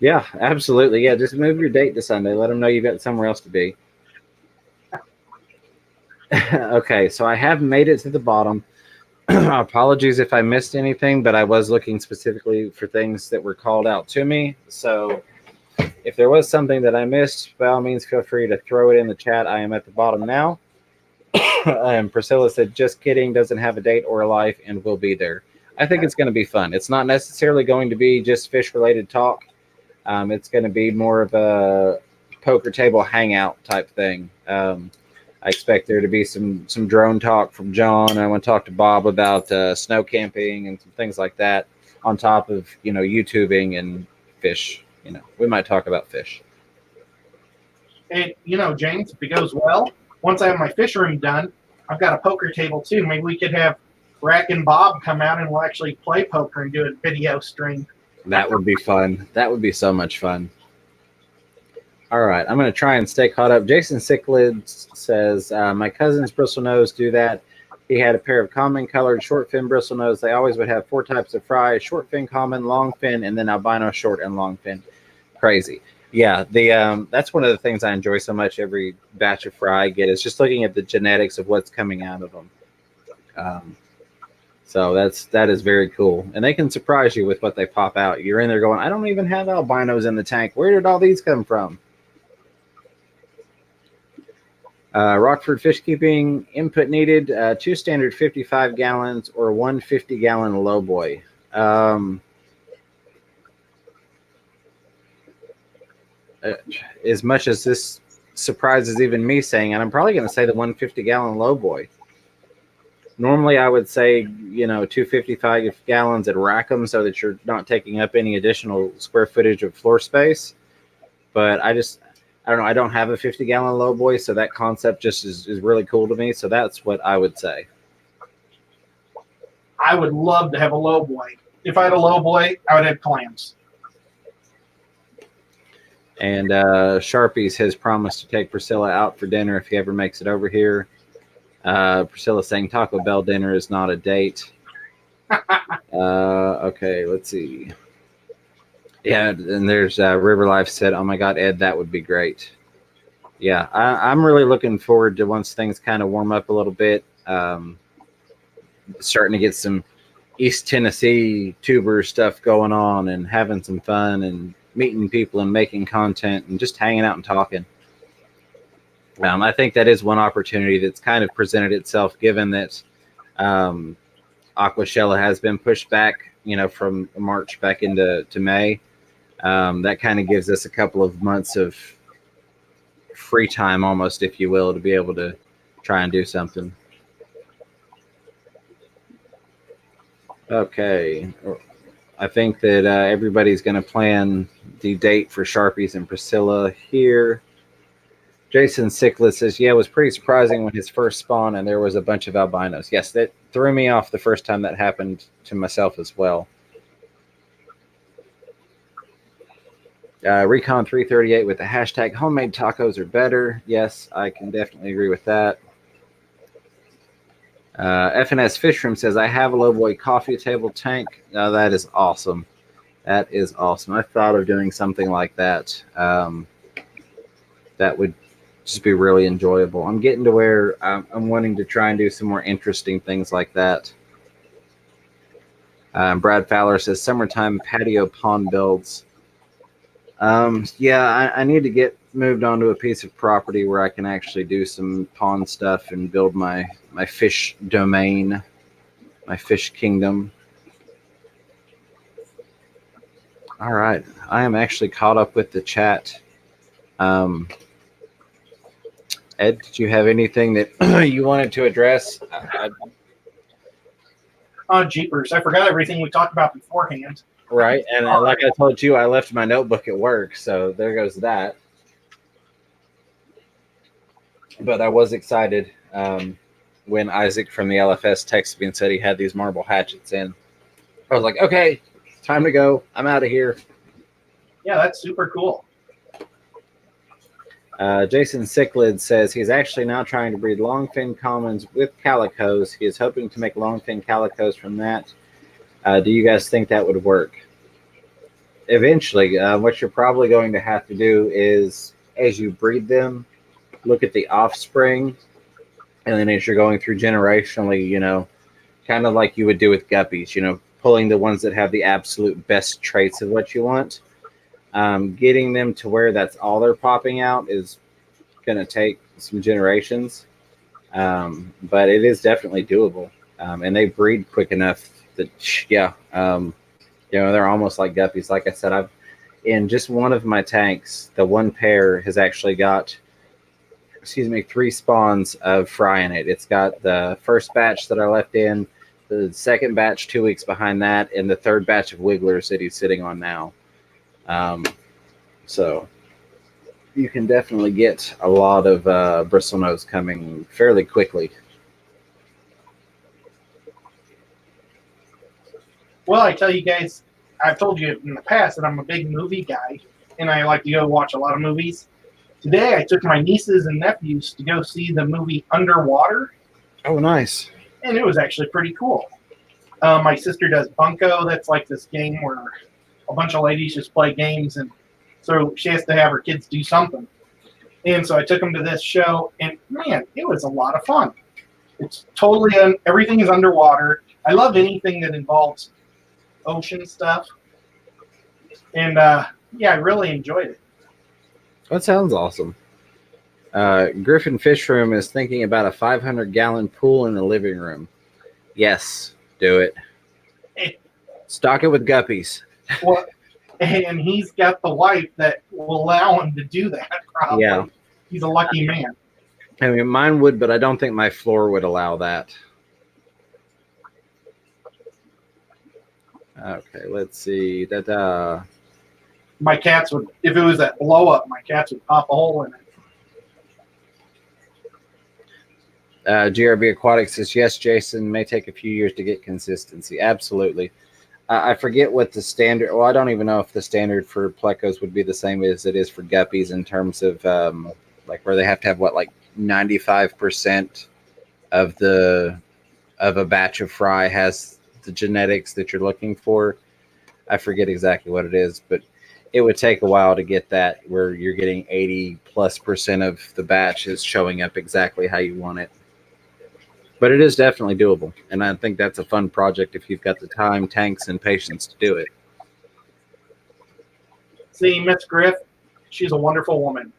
Yeah, absolutely. Yeah, just move your date to Sunday. Let them know you've got somewhere else to be. Okay, so I have made it to the bottom. Apologies if I missed anything, but I was looking specifically for things that were called out to me. So if there was something that I missed, by all means, feel free to throw it in the chat. I am at the bottom now. And Priscilla said, just kidding, doesn't have a date or a life and will be there. I think it's going to be fun. It's not necessarily going to be just fish-related talk. It's going to be more of a poker table hangout type thing. I expect there to be some drone talk from John. I want to talk to Bob about snow camping and some things like that on top of, YouTubing and fish. We might talk about fish. And, James, if it goes well, once I have my fish room done, I've got a poker table too. Maybe we could have Rack and Bob come out and we'll actually play poker and do a video stream. That would be fun. That would be so much fun. All right, I'm going to try and stay caught up. Jason Cichlids says, my cousin's bristlenose do that. He had a pair of common colored short fin bristlenose. They always would have 4 types of fry: short fin, common, long fin, and then albino short and long fin. Crazy. Yeah, that's one of the things I enjoy so much every batch of fry I get is just looking at the genetics of what's coming out of them. So that is very cool. And they can surprise you with what they pop out. You're in there going, I don't even have albinos in the tank. Where did all these come from? Rockford fish keeping input needed, 2 standard 55 gallons or 1 50-gallon lowboy. As much as this surprises even me saying it, I'm probably going to say the 1 50-gallon lowboy. Normally, I would say, 2 55 gallons at Rackham so that you're not taking up any additional square footage of floor space. But I don't know. I don't have a 50-gallon lowboy, so that concept just is really cool to me. So that's what I would say. I would love to have a lowboy. If I had a lowboy, I would have clams. And Sharpies has promised to take Priscilla out for dinner if he ever makes it over here. Priscilla's saying Taco Bell dinner is not a date. Okay, let's see. Yeah, and there's River Life said, oh my God, Ed, that would be great. Yeah, I'm really looking forward to once things kind of warm up a little bit, starting to get some East Tennessee tuber stuff going on and having some fun and meeting people and making content and just hanging out and talking. I think that is one opportunity that's kind of presented itself, given that Aquashella has been pushed back, from March back into May. That kind of gives us a couple of months of free time, almost, if you will, to be able to try and do something. Okay. I think that everybody's going to plan the date for Sharpies and Priscilla here. Jason Sickles says, yeah, it was pretty surprising when his first spawn and there was a bunch of albinos. Yes, that threw me off the first time that happened to myself as well. Recon 338 with the hashtag homemade tacos are better. Yes, I can definitely agree with that. FNS Fishroom says, I have a lowboy coffee table tank. That is awesome. That is awesome. I thought of doing something like that. That would just be really enjoyable. I'm getting to where I'm wanting to try and do some more interesting things like that. Brad Fowler says, summertime patio pond builds. Yeah, I need to get moved onto a piece of property where I can actually do some pond stuff and build my fish domain, my fish kingdom. All right. I am actually caught up with the chat. Ed, did you have anything that you wanted to address? Oh, jeepers. I forgot everything we talked about beforehand. Right. And like I told you, I left my notebook at work. So there goes that. But I was excited when Isaac from the LFS texted me and said he had these marble hatchets in. I was like, okay, time to go. I'm out of here. Yeah, that's super cool. Jason Sicklid says he's actually now trying to breed longfin commons with calicos. He is hoping to make longfin calicos from that. Do you guys think that would work? Eventually, what you're probably going to have to do is, as you breed them, look at the offspring, and then as you're going through generationally, kind of like you would do with guppies, pulling the ones that have the absolute best traits of what you want. Getting them to where that's all they're popping out is going to take some generations, but it is definitely doable, and they breed quick enough that, they're almost like guppies. Like I said, in just one of my tanks, the one pair has actually got, 3 spawns of fry in it. It's got the first batch that I left in, the second batch 2 weeks behind that, and the third batch of wigglers that he's sitting on now. So you can definitely get a lot of bristlenose coming fairly quickly. Well, I tell you guys, I've told you in the past that I'm a big movie guy, and I like to go watch a lot of movies. Today, I took my nieces and nephews to go see the movie Underwater, Oh, nice. and it was actually pretty cool. My sister does Bunko. That's like this game where a bunch of ladies just play games, and so she has to have her kids do something. And so I took them to this show, and man, it was a lot of fun. It's totally everything is underwater. I love anything that involves ocean stuff, and yeah, I really enjoyed it. That sounds awesome. Griffin Fish Room is thinking about a 500-gallon pool in the living room. Yes, do it. Stock it with guppies. Well, and he's got the wife that will allow him to do that. Probably. Yeah. He's a lucky man. I mean, mine would, but I don't think my floor would allow that. Okay, let's see. My cats would, if it was that blow up, my cats would pop a hole in it. GRB Aquatics says, yes, Jason, may take a few years to get consistency. Absolutely. I forget what the standard, well, I don't even know if the standard for plecos would be the same as it is for guppies in terms of like where they have to have what, like 95% of a batch of fry has the genetics that you're looking for. I forget exactly what it is, but it would take a while to get that where you're getting 80+% of the batch is showing up exactly how you want it. But it is definitely doable, and I think that's a fun project if you've got the time, tanks, and patience to do it. See, Miss Griff, she's a wonderful woman.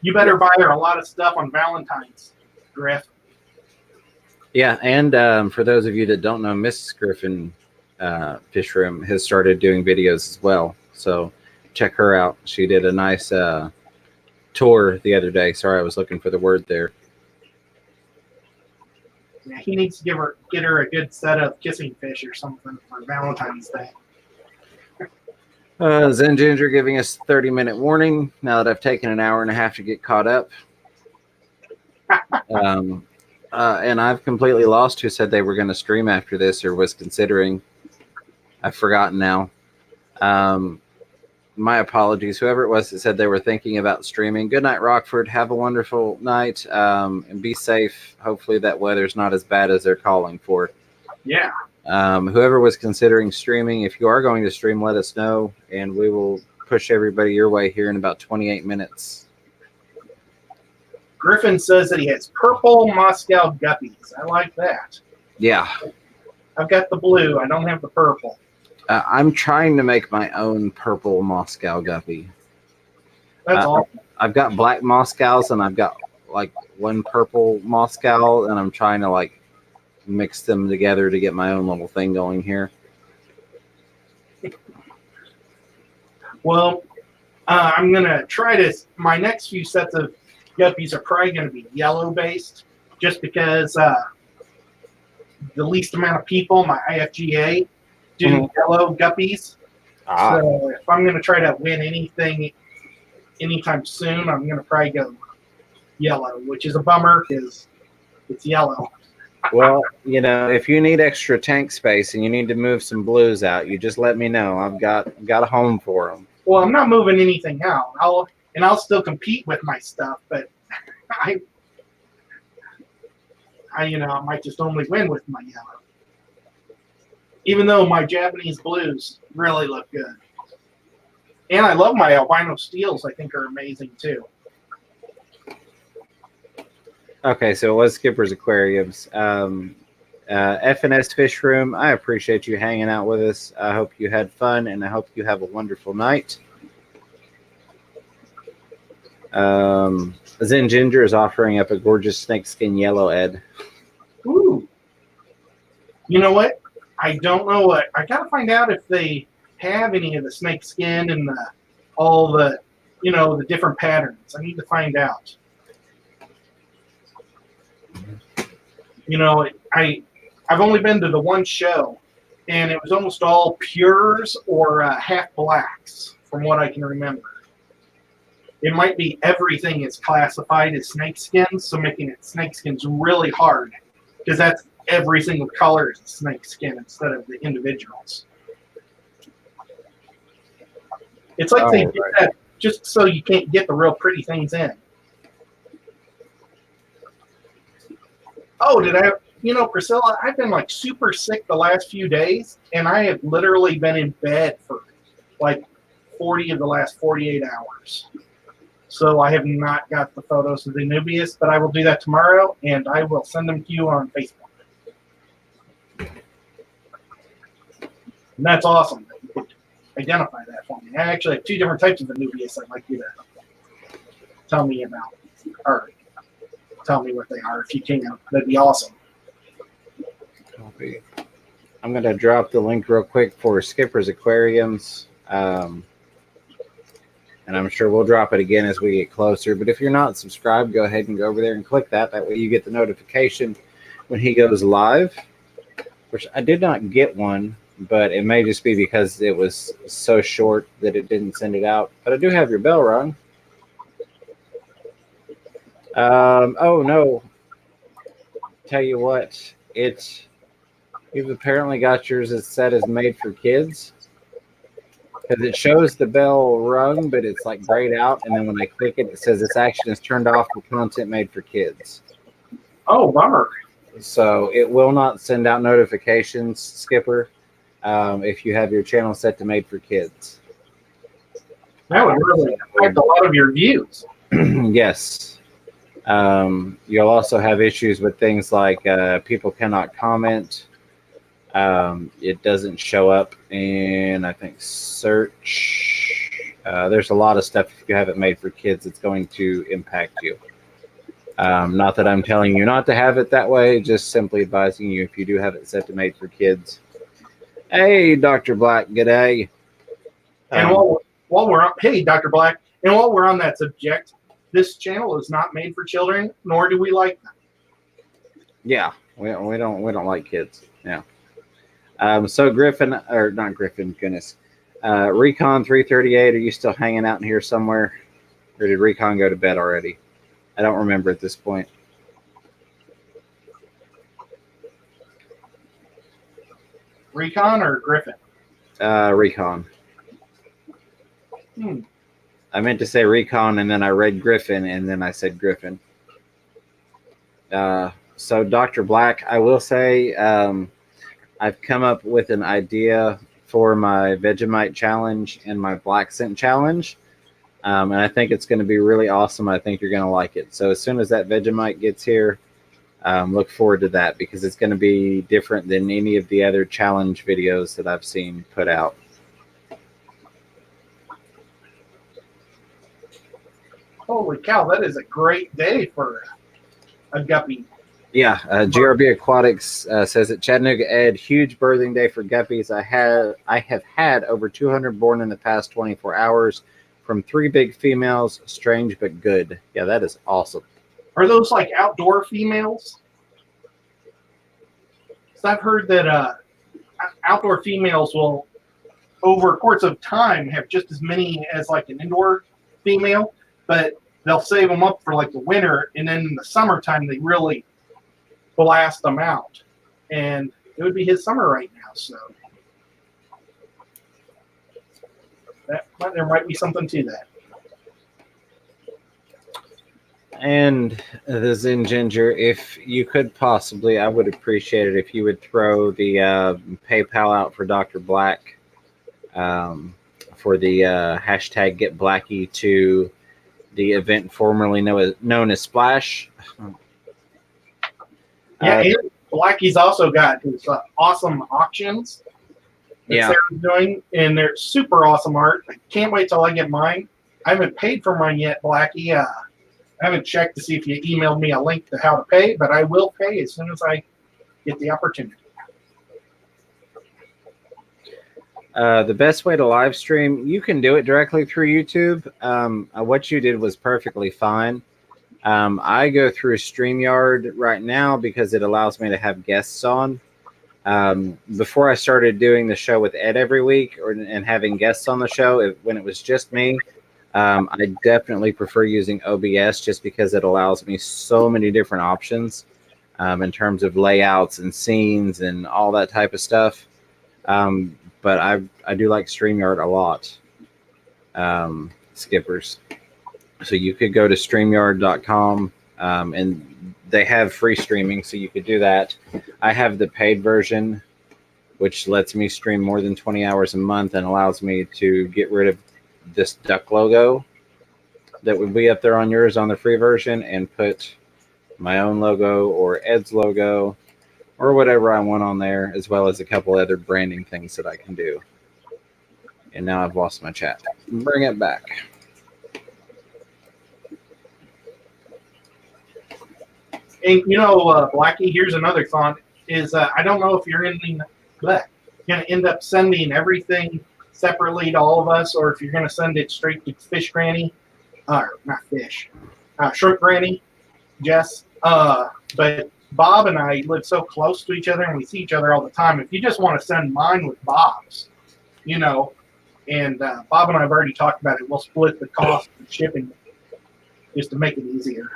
You better buy her a lot of stuff on Valentine's, Griff. Yeah, and for those of you that don't know, Miss Griffin Fish Room has started doing videos as well, so check her out. She did a nice tour the other day. Sorry, I was looking for the word there. Yeah, he needs to get her a good set of kissing fish or something for Valentine's Day. Zen Ginger giving us 30-minute warning now that I've taken an hour and a half to get caught up. And I've completely lost who said they were going to stream after this or was considering. I've forgotten now. My apologies. Whoever it was that said they were thinking about streaming. Good night, Rockford. Have a wonderful night and be safe. Hopefully that weather's not as bad as they're calling for. Yeah. Whoever was considering streaming, if you are going to stream, let us know, and we will push everybody your way here in about 28 minutes. Griffin says that he has purple Moscow guppies. I like that. Yeah. I've got the blue. I don't have the purple. I'm trying to make my own purple Moscow guppy. That's awesome. I've got black Moscows, and I've got like one purple Moscow, and I'm trying to like mix them together to get my own little thing going here. Well, I'm going to try to, my next few sets of guppies are probably going to be yellow based, just because the least amount of people, my IFGA, do yellow guppies. So if I'm going to try to win anything anytime soon, I'm going to probably go yellow, which is a bummer because it's yellow. Well, you know, if you need extra tank space and you need to move some blues out, you just let me know. I've got a home for them. Well, I'm not moving anything out. I'll still compete with my stuff, but I might just only win with my yellow. Even though my Japanese blues really look good. And I love my albino steels. I think are amazing too. Okay, so it was Skipper's Aquariums. FNS Fish Room, I appreciate you hanging out with us. I hope you had fun, and I hope you have a wonderful night. Zen Ginger is offering up a gorgeous snakeskin yellow, Ed. Ooh. You know what? I don't know what. I got to find out if they have any of the snakeskin and all the, the different patterns. I need to find out. I've only been to the one show, and it was almost all pures or half blacks, from what I can remember. It might be everything is classified as snakeskin, so making it snakeskin's really hard, because that's every single color is snakeskin instead of the individuals. It's like they did right. that just so you can't get the real pretty things in. Oh, Priscilla, I've been like super sick the last few days, and I have literally been in bed for like 40 of the last 48 hours. So I have not got the photos of the Nubius, but I will do that tomorrow, and I will send them to you on Facebook. And that's awesome that you could identify that for me. I actually have 2 different types of Anubias I'd like you to tell me about, or tell me what they are if you can. That'd be awesome. Copy. I'm going to drop the link real quick for Skipper's Aquariums. And I'm sure we'll drop it again as we get closer. But if you're not subscribed, go ahead and go over there and click that. That way you get the notification when he goes live, which I did not get one, but it may just be because it was so short that it didn't send it out. But I do have your bell rung. Oh, no. Tell you what, you've apparently got yours as set as made for kids. Because it shows the bell rung, but it's like grayed out. And then when I click it, it says this action is turned off for content made for kids. Oh, bummer. So it will not send out notifications, Skipper, if you have your channel set to made for kids. That would really affect a lot of your views. Yes. You'll also have issues with things like people cannot comment. It doesn't show up in, I think, search. There's a lot of stuff. If you have it made for kids, it's going to impact you. Not that I'm telling you not to have it that way, just simply advising you if you do have it set to made for kids. Hey, Dr. Black, g'day. And while we're on, hey, Dr. Black, and while we're on that subject, this channel is not made for children, nor do we like them. Yeah, we don't like kids. Yeah. So Griffin, or not Griffin, goodness. Recon 338, are you still hanging out in here somewhere? Or did Recon go to bed already? I don't remember at this point. Recon or Griffin? Recon. I meant to say Recon, and then I read Griffin, and then I said Griffin. So Dr. Black, I will say I've come up with an idea for my Vegemite challenge and my Black Scent challenge. And I think it's going to be really awesome. I think you're going to like it. So as soon as that Vegemite gets here, look forward to that because it's going to be different than any of the other challenge videos that I've seen put out. Holy cow, that is a great day for a guppy. Yeah, GRB Aquatics says that Chattanooga Ed, huge birthing day for guppies. I have had over 200 born in the past 24 hours from 3 big females. Strange but good. Yeah, that is awesome. Are those like outdoor females? So I've heard that outdoor females will, over a course of time, have just as many as like an indoor female, but they'll save them up for like the winter, and then in the summertime they really blast them out. And it would be his summer right now, so there might be something to that. And the Zen Ginger, if you could possibly, I would appreciate it if you would throw the PayPal out for Dr. Black for the hashtag Get Blackie to the event formerly known as Splash. Yeah, and Blackie's also got his awesome auctions that Sarah's doing, and they're super awesome art. I can't wait till I get mine. I haven't paid for mine yet, Blackie. I haven't checked to see if you emailed me a link to how to pay, but I will pay as soon as I get the opportunity. The best way to live stream, you can do it directly through YouTube. What you did was perfectly fine. I go through StreamYard right now because it allows me to have guests on. Before I started doing the show with Ed every week and having guests on the show, when it was just me, I definitely prefer using OBS just because it allows me so many different options in terms of layouts and scenes and all that type of stuff. But I do like StreamYard a lot. skippers. So you could go to StreamYard.com, and they have free streaming, so you could do that. I have the paid version, which lets me stream more than 20 hours a month and allows me to get rid of this duck logo that would be up there on yours on the free version and put my own logo or Ed's logo or whatever I want on there, as well as a couple other branding things that I can do. And now I've lost my chat. Bring it back. And Blackie, here's another thought: is I don't know if you're going to end up sending everything separately to all of us, or if you're going to send it straight to Fish Granny, or not Fish, Shrimp Granny, Jess. But Bob and I live so close to each other, and we see each other all the time. If you just want to send mine with Bob's, and Bob and I have already talked about it, we'll split the cost of shipping just to make it easier.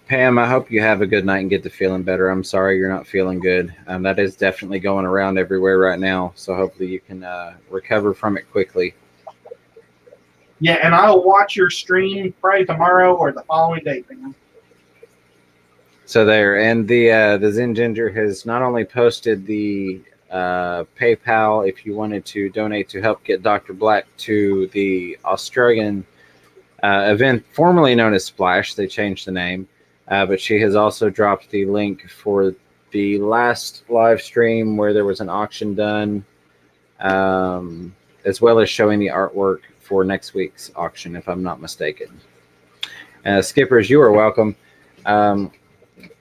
Pam, I hope you have a good night and get to feeling better. I'm sorry you're not feeling good. That is definitely going around everywhere right now. So hopefully you can recover from it quickly. Yeah, and I'll watch your stream probably tomorrow or the following day, man. So there, and the Zen Ginger has not only posted the PayPal if you wanted to donate to help get Dr. Black to the Australian event formerly known as Splash. They changed the name. But she has also dropped the link for the last live stream where there was an auction done, as well as showing the artwork for next week's auction, if I'm not mistaken. Skippers, you are welcome.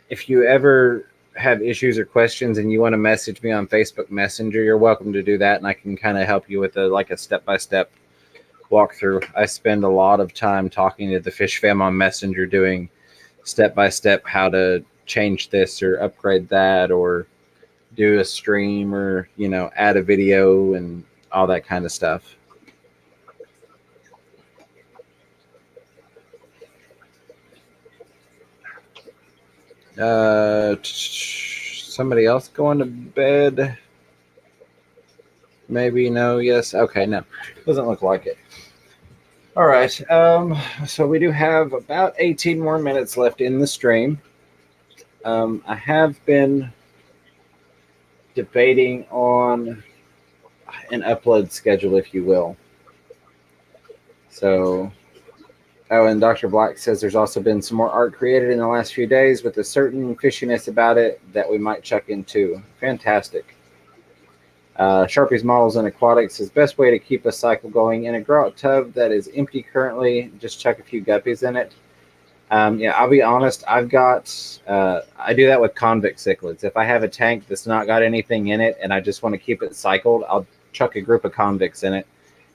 If you ever have issues or questions and you want to message me on Facebook Messenger, you're welcome to do that, and I can kind of help you with a step-by-step walkthrough. I spend a lot of time talking to the Fish Fam on Messenger, doing step-by-step how to change this or upgrade that or do a stream or add a video and all that kind of stuff. Somebody else going to bed? Maybe, no, yes. Okay, no. Doesn't look like it. All right. So we do have about 18 more minutes left in the stream. I have been debating on an upload schedule, if you will. So, and Dr. Black says there's also been some more art created in the last few days with a certain fishiness about it that we might chuck into. Fantastic. Sharpie's Models and Aquatics is best way to keep a cycle going in a grout tub that is empty currently. Just chuck a few guppies in it. Yeah, I'll be honest. I do that with convict cichlids. If I have a tank that's not got anything in it and I just want to keep it cycled, I'll chuck a group of convicts in it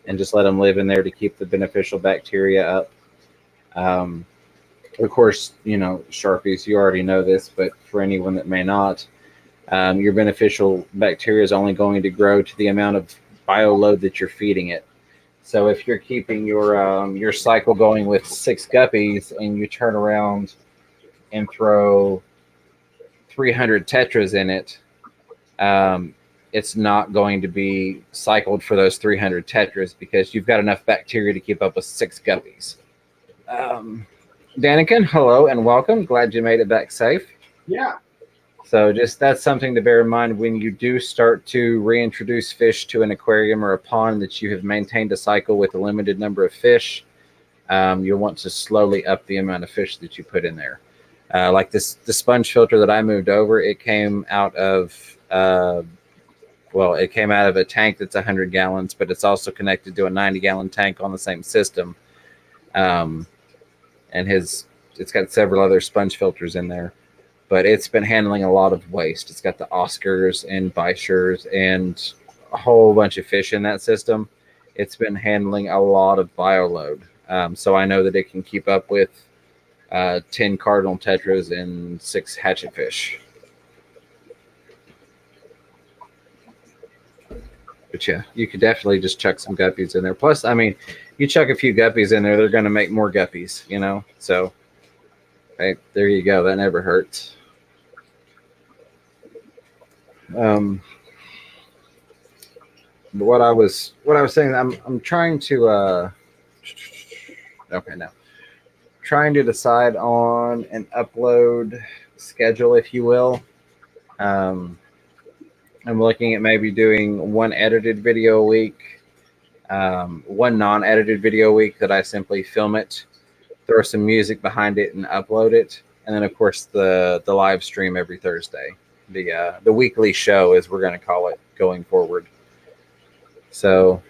and just let them live in there to keep the beneficial bacteria up. Of course, Sharpies, you already know this, but for anyone that may not, your beneficial bacteria is only going to grow to the amount of bio load that you're feeding it. So if you're keeping your cycle going with 6 guppies and you turn around and throw 300 tetras in it, it's not going to be cycled for those 300 tetras because you've got enough bacteria to keep up with 6 guppies. Daniken, hello and welcome. Glad you made it back safe. Yeah. So just that's something to bear in mind when you do start to reintroduce fish to an aquarium or a pond that you have maintained a cycle with a limited number of fish. You'll want to slowly up the amount of fish that you put in there. Like the sponge filter that I moved over, it came out of a tank that's 100 gallons, but it's also connected to a 90-gallon tank on the same system. And it's got several other sponge filters in there. But it's been handling a lot of waste. It's got the Oscars and Bichers and a whole bunch of fish in that system. It's been handling a lot of bio load. So I know that it can keep up with 10 cardinal tetras and 6 hatchet fish. But yeah, you could definitely just chuck some guppies in there. Plus, I mean, you chuck a few guppies in there, they're going to make more guppies, So, hey, there you go. That never hurts. But what I was saying, I'm trying to okay, now trying to decide on an upload schedule, if you will. Um, I'm looking at maybe doing one edited video a week, one non-edited video a week that I simply film it, throw some music behind it, and upload it, and then of course the live stream every Thursday, the weekly show, as we're going to call it going forward. So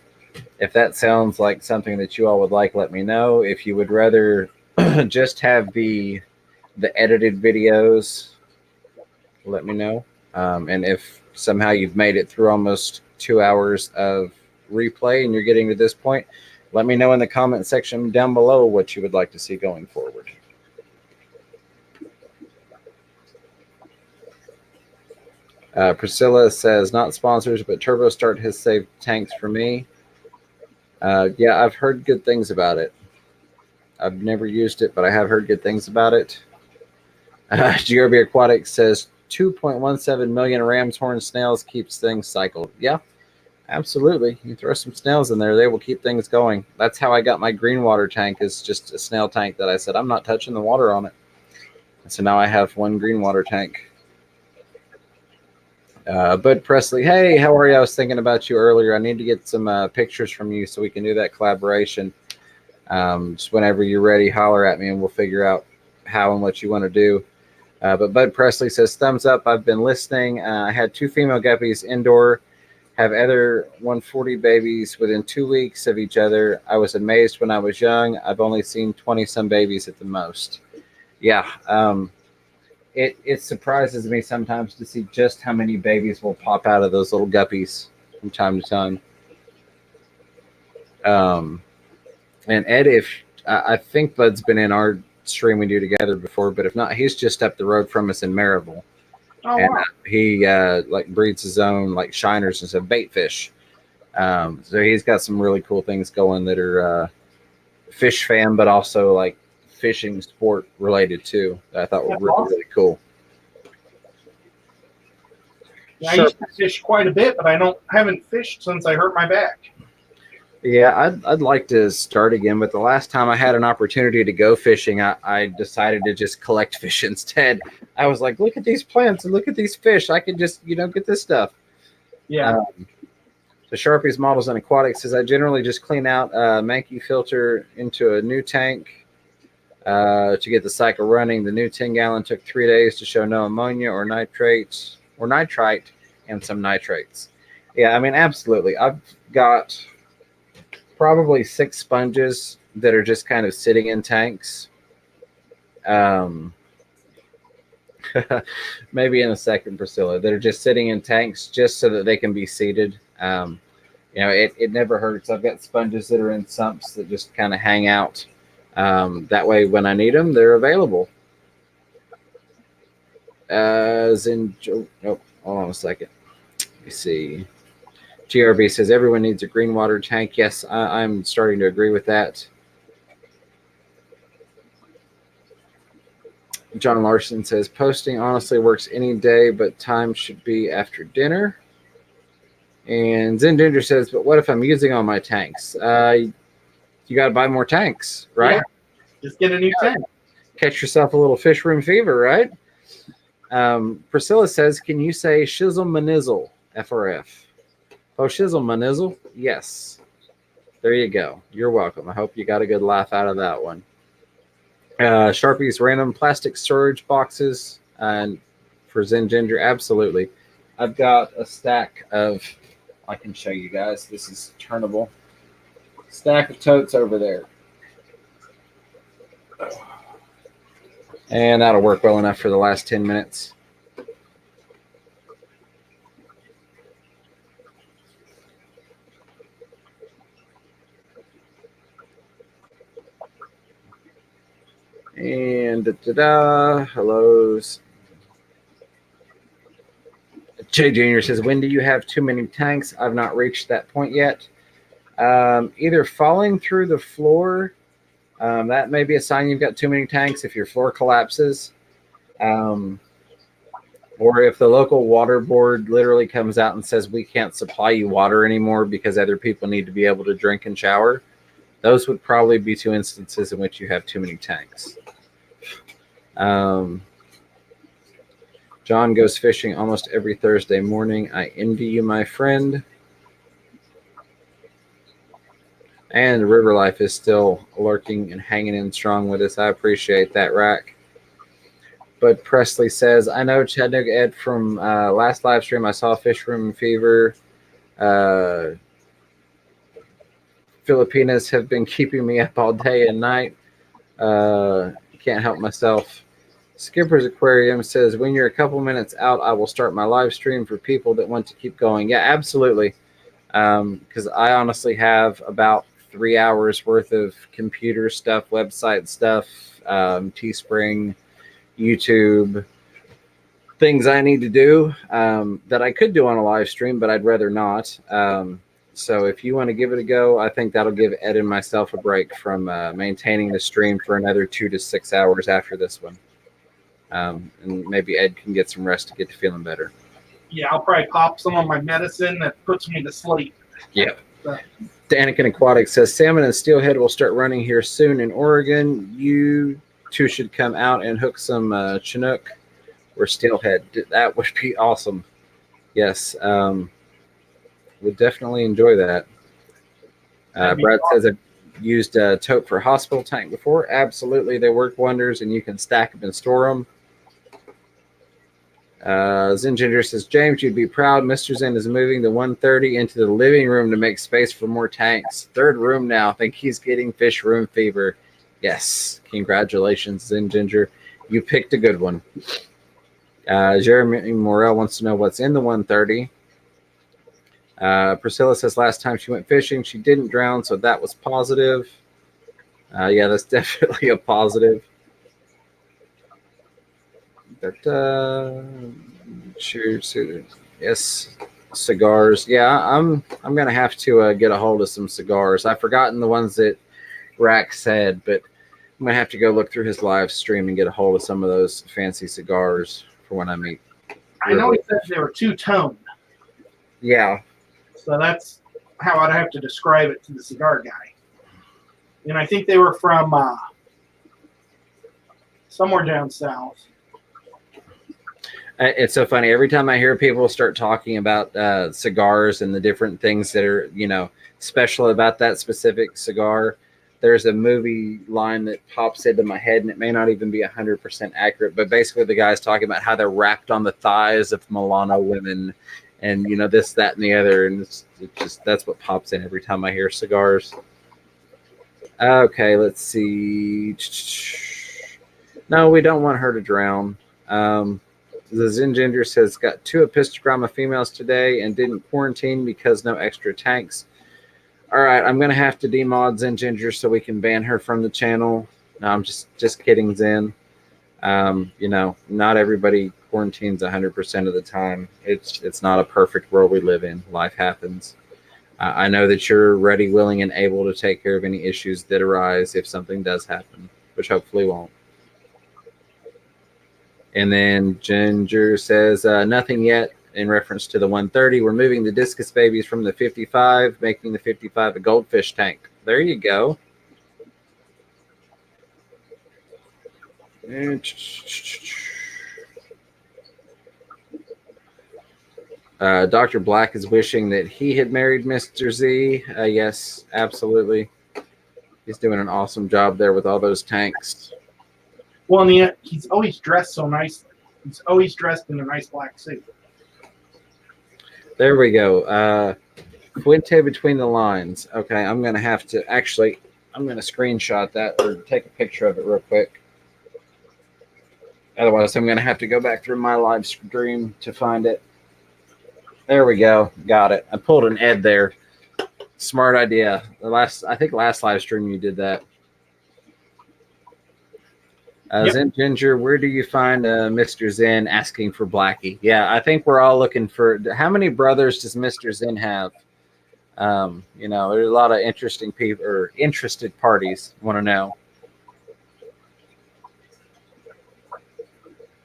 if that sounds like something that you all would like, let me know. If you would rather just have the edited videos, let me know. And if somehow you've made it through almost 2 hours of replay and you're getting to this point, let me know in the comment section down below what you would like to see going forward. Priscilla says, not sponsors, but Turbo Start has saved tanks for me. Yeah, I've heard good things about it. I've never used it, but I have heard good things about it. GRB Aquatics says 2.17 million ram's horn snails keeps things cycled. Yeah, absolutely. You throw some snails in there, they will keep things going. That's how I got my green water tank, is just a snail tank that I said, I'm not touching the water on it. And so now I have one green water tank. Bud Presley, hey, how are you? I was thinking about you earlier. I need to get some pictures from you so we can do that collaboration. Just whenever you're ready, holler at me and we'll figure out how and what you want to do. But Bud Presley says, thumbs up. I've been listening. I had 2 female guppies indoor, have other 140 babies within 2 weeks of each other. I was amazed when I was young. I've only seen 20 some babies at the most. Yeah. It surprises me sometimes to see just how many babies will pop out of those little guppies from time to time. And Ed, if I think Bud's been in our stream we do together before, but if not, he's just up the road from us in Maryville. Oh, And wow. he like breeds his own like shiners and stuff, bait fish. So he's got some really cool things going that are fish fan, but also like fishing sport related too. That I thought were That's really, awesome. really cool. Yeah, I used to fish quite a bit, but I haven't fished since I hurt my back. Yeah, I'd like to start again, but the last time I had an opportunity to go fishing, I decided to just collect fish instead. I was like, look at these plants and look at these fish. I could just, get this stuff. Yeah. The Sharpies Models and Aquatics says, I generally just clean out a Mankey filter into a new tank to get the cycle running. The new 10-gallon took 3 days to show no ammonia or nitrate and some nitrates. Yeah, I mean, absolutely. I've got probably 6 sponges that are just kind of sitting in tanks. Maybe in a second, Priscilla, that are just sitting in tanks just so that they can be seeded. It never hurts. I've got sponges that are in sumps that just kind of hang out. That way, when I need them, they're available. Hold on a second. Let me see. GRB says everyone needs a green water tank. Yes, I'm starting to agree with that. John Larson says posting honestly works any day, but time should be after dinner. And Zen Ginger says, but what if I'm using all my tanks? You got to buy more tanks, right? Yeah. Just get a new tank. Catch yourself a little fish room fever, right? Priscilla says, can you say shizzle manizzle, FRF? Oh, shizzle manizzle? Yes. There you go. You're welcome. I hope you got a good laugh out of that one. Sharpie's random plastic storage boxes and for Zen Ginger, absolutely. I've got a stack of, I can show you guys, this is turnable, stack of totes over there. And that'll work well enough for the last 10 minutes. And hellos. Jay Jr. says, when do you have too many tanks? I've not reached that point yet. Either falling through the floor, that may be a sign you've got too many tanks if your floor collapses. Or if the local water board literally comes out and says we can't supply you water anymore because other people need to be able to drink and shower, those would probably be two instances in which you have too many tanks. John goes fishing almost every Thursday morning. I envy you, my friend. And the river life is still lurking and hanging in strong with us. I appreciate that, Rack. But Presley says, I know Chattanooga Ed from last live stream. I saw Fish Room Fever. Filipinas have been keeping me up all day and night. Can't help myself. Skipper's Aquarium says, when you're a couple minutes out, I will start my live stream for people that want to keep going. Yeah, absolutely. Because I honestly have about 3 hours worth of computer stuff, website stuff, Teespring, YouTube, things I need to do that I could do on a live stream, but I'd rather not. So if you want to give it a go, I think that'll give Ed and myself a break from maintaining the stream for another 2 to 6 hours after this one. And maybe Ed can get some rest to get to feeling better. Yeah, I'll probably pop some of my medicine that puts me to sleep. Yep. Danikin Aquatic says, salmon and steelhead will start running here soon in Oregon. You two should come out and hook some Chinook or steelhead. That would be awesome. Yes. Would definitely enjoy that. Brad says, I've used a tote for a hospital tank before. Absolutely. They work wonders, and you can stack them and store them. Zen Ginger says, James, you'd be proud. Mr. Zen is moving the 130 into the living room to make space for more tanks. Third room now. I think he's getting fish room fever. Yes. Congratulations, Zen Ginger. You picked a good one. Jeremy Morel wants to know what's in the 130. Priscilla says last time she went fishing, she didn't drown, so that was positive. Yeah, that's definitely a positive. But cheers. Yes, cigars. Yeah, I'm gonna have to get a hold of some cigars. I've forgotten the ones that Rack said, but I'm gonna have to go look through his live stream and get a hold of some of those fancy cigars for when I meet. I know he said they were two-toned. Yeah. So that's how I'd have to describe it to the cigar guy. And I think they were from somewhere down south. It's so funny. Every time I hear people start talking about cigars and the different things that are, special about that specific cigar, there's a movie line that pops into my head, and it may not even be 100% accurate, but basically the guy's talking about how they're wrapped on the thighs of Milano women and, this, that, and the other. And it's just, that's what pops in every time I hear cigars. Okay, let's see. No, we don't want her to drown. The Zen Ginger says, got 2 epistogramma females today and didn't quarantine because no extra tanks. All right, I'm going to have to demod Zen Ginger so we can ban her from the channel. No, I'm just kidding, Zen. Not everybody quarantines 100% of the time. It's not a perfect world we live in. Life happens. I know that you're ready, willing, and able to take care of any issues that arise if something does happen, which hopefully won't. And then Ginger says, nothing yet in reference to the 130. We're moving the discus babies from the 55, making the 55 a goldfish tank. There you go. Dr. Black is wishing that he had married Mr. Z. Yes, absolutely. He's doing an awesome job there with all those tanks. Well, and he's always dressed so nicely. He's always dressed in a nice black suit. There we go. Fuente between the lines. Okay, I'm going to have to I'm going to screenshot that or take a picture of it real quick. Otherwise, I'm going to have to go back through my live stream to find it. There we go. Got it. I pulled an Ed there. Smart idea. I think last live stream you did that. Yep. Zen Ginger, where do you find Mr. Zen asking for Blackie? Yeah, I think we're all looking for. How many brothers does Mr. Zen have? There's a lot of interesting people or interested parties want to know.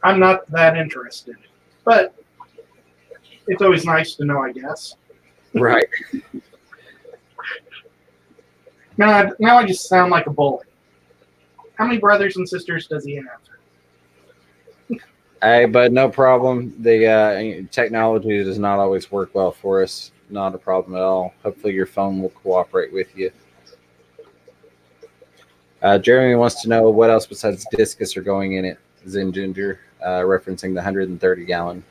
I'm not that interested. But it's always nice to know, I guess. Right. Now I just sound like a bully. How many brothers and sisters does he have? Hey, but no problem. The technology does not always work well for us. Not a problem at all. Hopefully, your phone will cooperate with you. Jeremy wants to know what else besides discus are going in it. Zen Ginger, referencing the 130 gallon.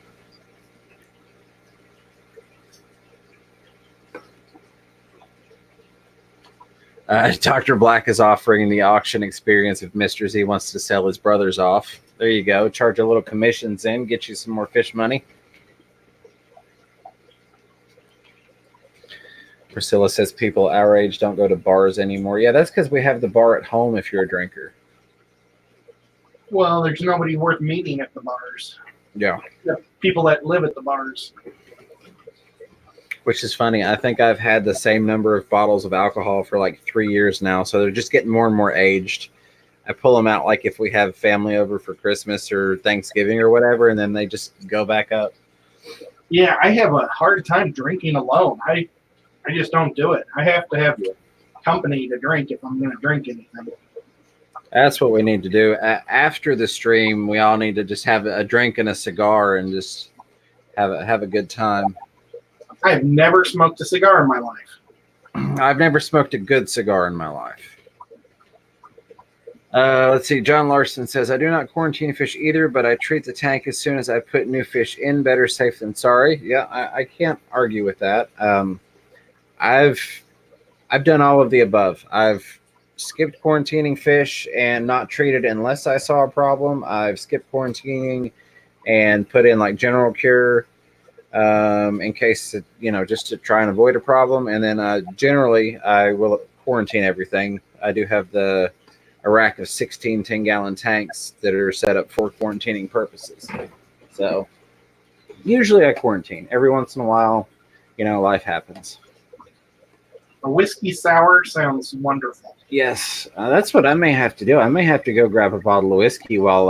Dr. Black is offering the auction experience if Mr. Z wants to sell his brothers off. There you go. Charge a little commissions in, get you some more fish money. Priscilla says people our age don't go to bars anymore. Yeah, that's because we have the bar at home if you're a drinker. Well, there's nobody worth meeting at the bars. Yeah. The people that live at the bars. Which is funny. I think I've had the same number of bottles of alcohol for like 3 years now, so they're just getting more and more aged. I pull them out like if we have family over for Christmas or Thanksgiving or whatever, and then they just go back up. Yeah, I have a hard time drinking alone. I just don't do it. I have to have company to drink if I'm going to drink anything. That's what we need to do. After the stream, we all need to just have a drink and a cigar and just have a good time. I have never smoked a cigar in my life. I've never smoked a good cigar in my life. Let's see. John Larson says, I do not quarantine fish either, but I treat the tank as soon as I put new fish in. Better safe than sorry. Yeah, I can't argue with that. I've done all of the above. I've skipped quarantining fish and not treated unless I saw a problem. I've skipped quarantining and put in like general cure in case, just to try and avoid a problem. And then generally I will quarantine everything. I do have a rack of 16 10-gallon tanks that are set up for quarantining purposes. So usually I quarantine. Every once in a while, life happens. A whiskey sour sounds wonderful. Yes, that's what I may have to do. I may have to go grab a bottle of whiskey while,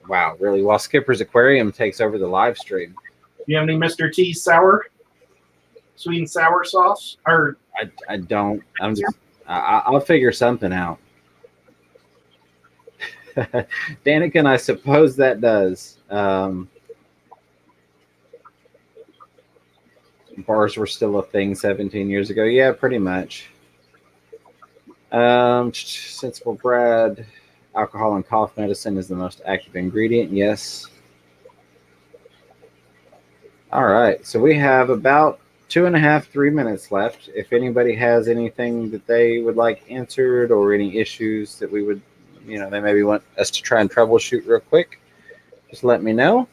while Skipper's Aquarium takes over the live stream. Do you have any Mr. T sour? Sweet and sour sauce? Or I don't. I'll figure something out. Danikin, I suppose that does. Bars were still a thing 17 years ago. Yeah, pretty much. Sensible Brad, alcohol and cough medicine is the most active ingredient. Yes. All right. So we have about 2.5, 3 minutes left. If anybody has anything that they would like answered or any issues that we would, they maybe want us to try and troubleshoot real quick, just let me know.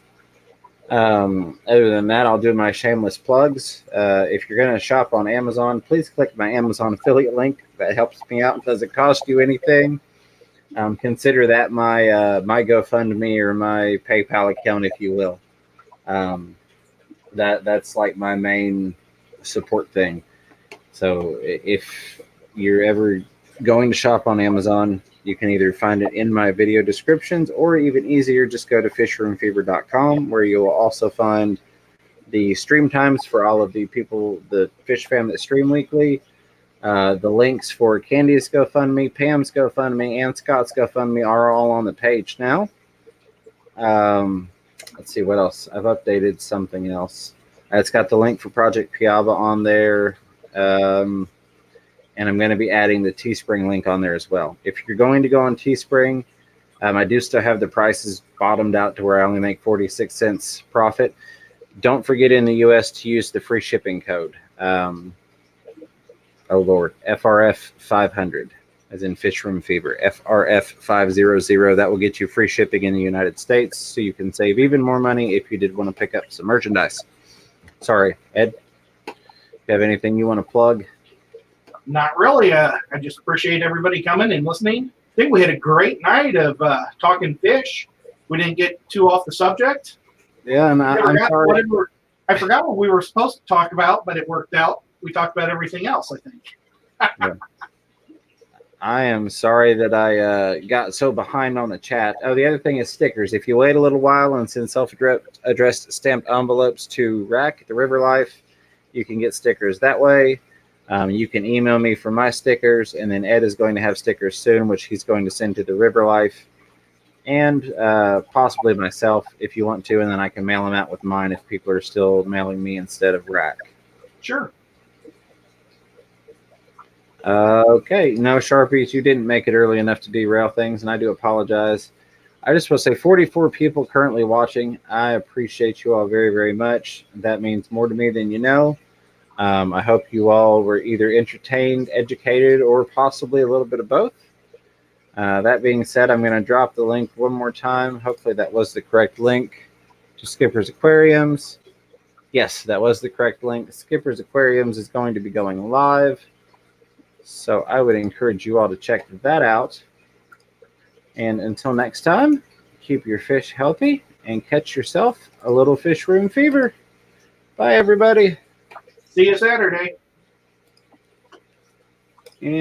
Other than that, I'll do my shameless plugs. If you're going to shop on Amazon, please click my Amazon affiliate link. That helps me out. It doesn't cost you anything. Consider that my GoFundMe or my PayPal account, if you will. That's like my main support thing. So if you're ever going to shop on Amazon, you can either find it in my video descriptions or even easier, just go to fishroomfever.com, where you will also find the stream times for all of the people, the Fish Fam that stream weekly, the links for Candy's GoFundMe, Pam's GoFundMe, and Scott's GoFundMe are all on the page now. Let's see what else. I've updated something else. It's got the link for Project Piava on there. And I'm going to be adding the Teespring link on there as well. If you're going to go on Teespring, I do still have the prices bottomed out to where I only make 46 cents profit. Don't forget in the US to use the free shipping code. FRF 500, as in Fish Room Fever. FRF 500. That will get you free shipping in the United States, so you can save even more money if you did want to pick up some merchandise. Sorry, Ed. Do you have anything you want to plug? Not really. I just appreciate everybody coming and listening. I think we had a great night of talking fish. We didn't get too off the subject. Yeah, and I'm sorry. I forgot what we were supposed to talk about, but it worked out. We talked about everything else, I think. Yeah. I am sorry that I got so behind on the chat. Oh, the other thing is stickers. If you wait a little while and send self-addressed stamped envelopes to Rack, the River Life, you can get stickers that way. You can email me for my stickers, and then Ed is going to have stickers soon, which he's going to send to the River Life, and possibly myself if you want to, and then I can mail them out with mine if people are still mailing me instead of Rack. Sure. Okay, no, Sharpies, you didn't make it early enough to derail things, and I do apologize. I just want to say 44 people currently watching. I appreciate you all very, very much. That means more to me than you know. I hope you all were either entertained, educated, or possibly a little bit of both. That being said, I'm going to drop the link one more time. Hopefully that was the correct link to Skipper's Aquariums. Yes, that was the correct link. Skipper's Aquariums is going to be going live. So I would encourage you all to check that out. And until next time, keep your fish healthy and catch yourself a little fish room fever. Bye, everybody. See you Saturday. And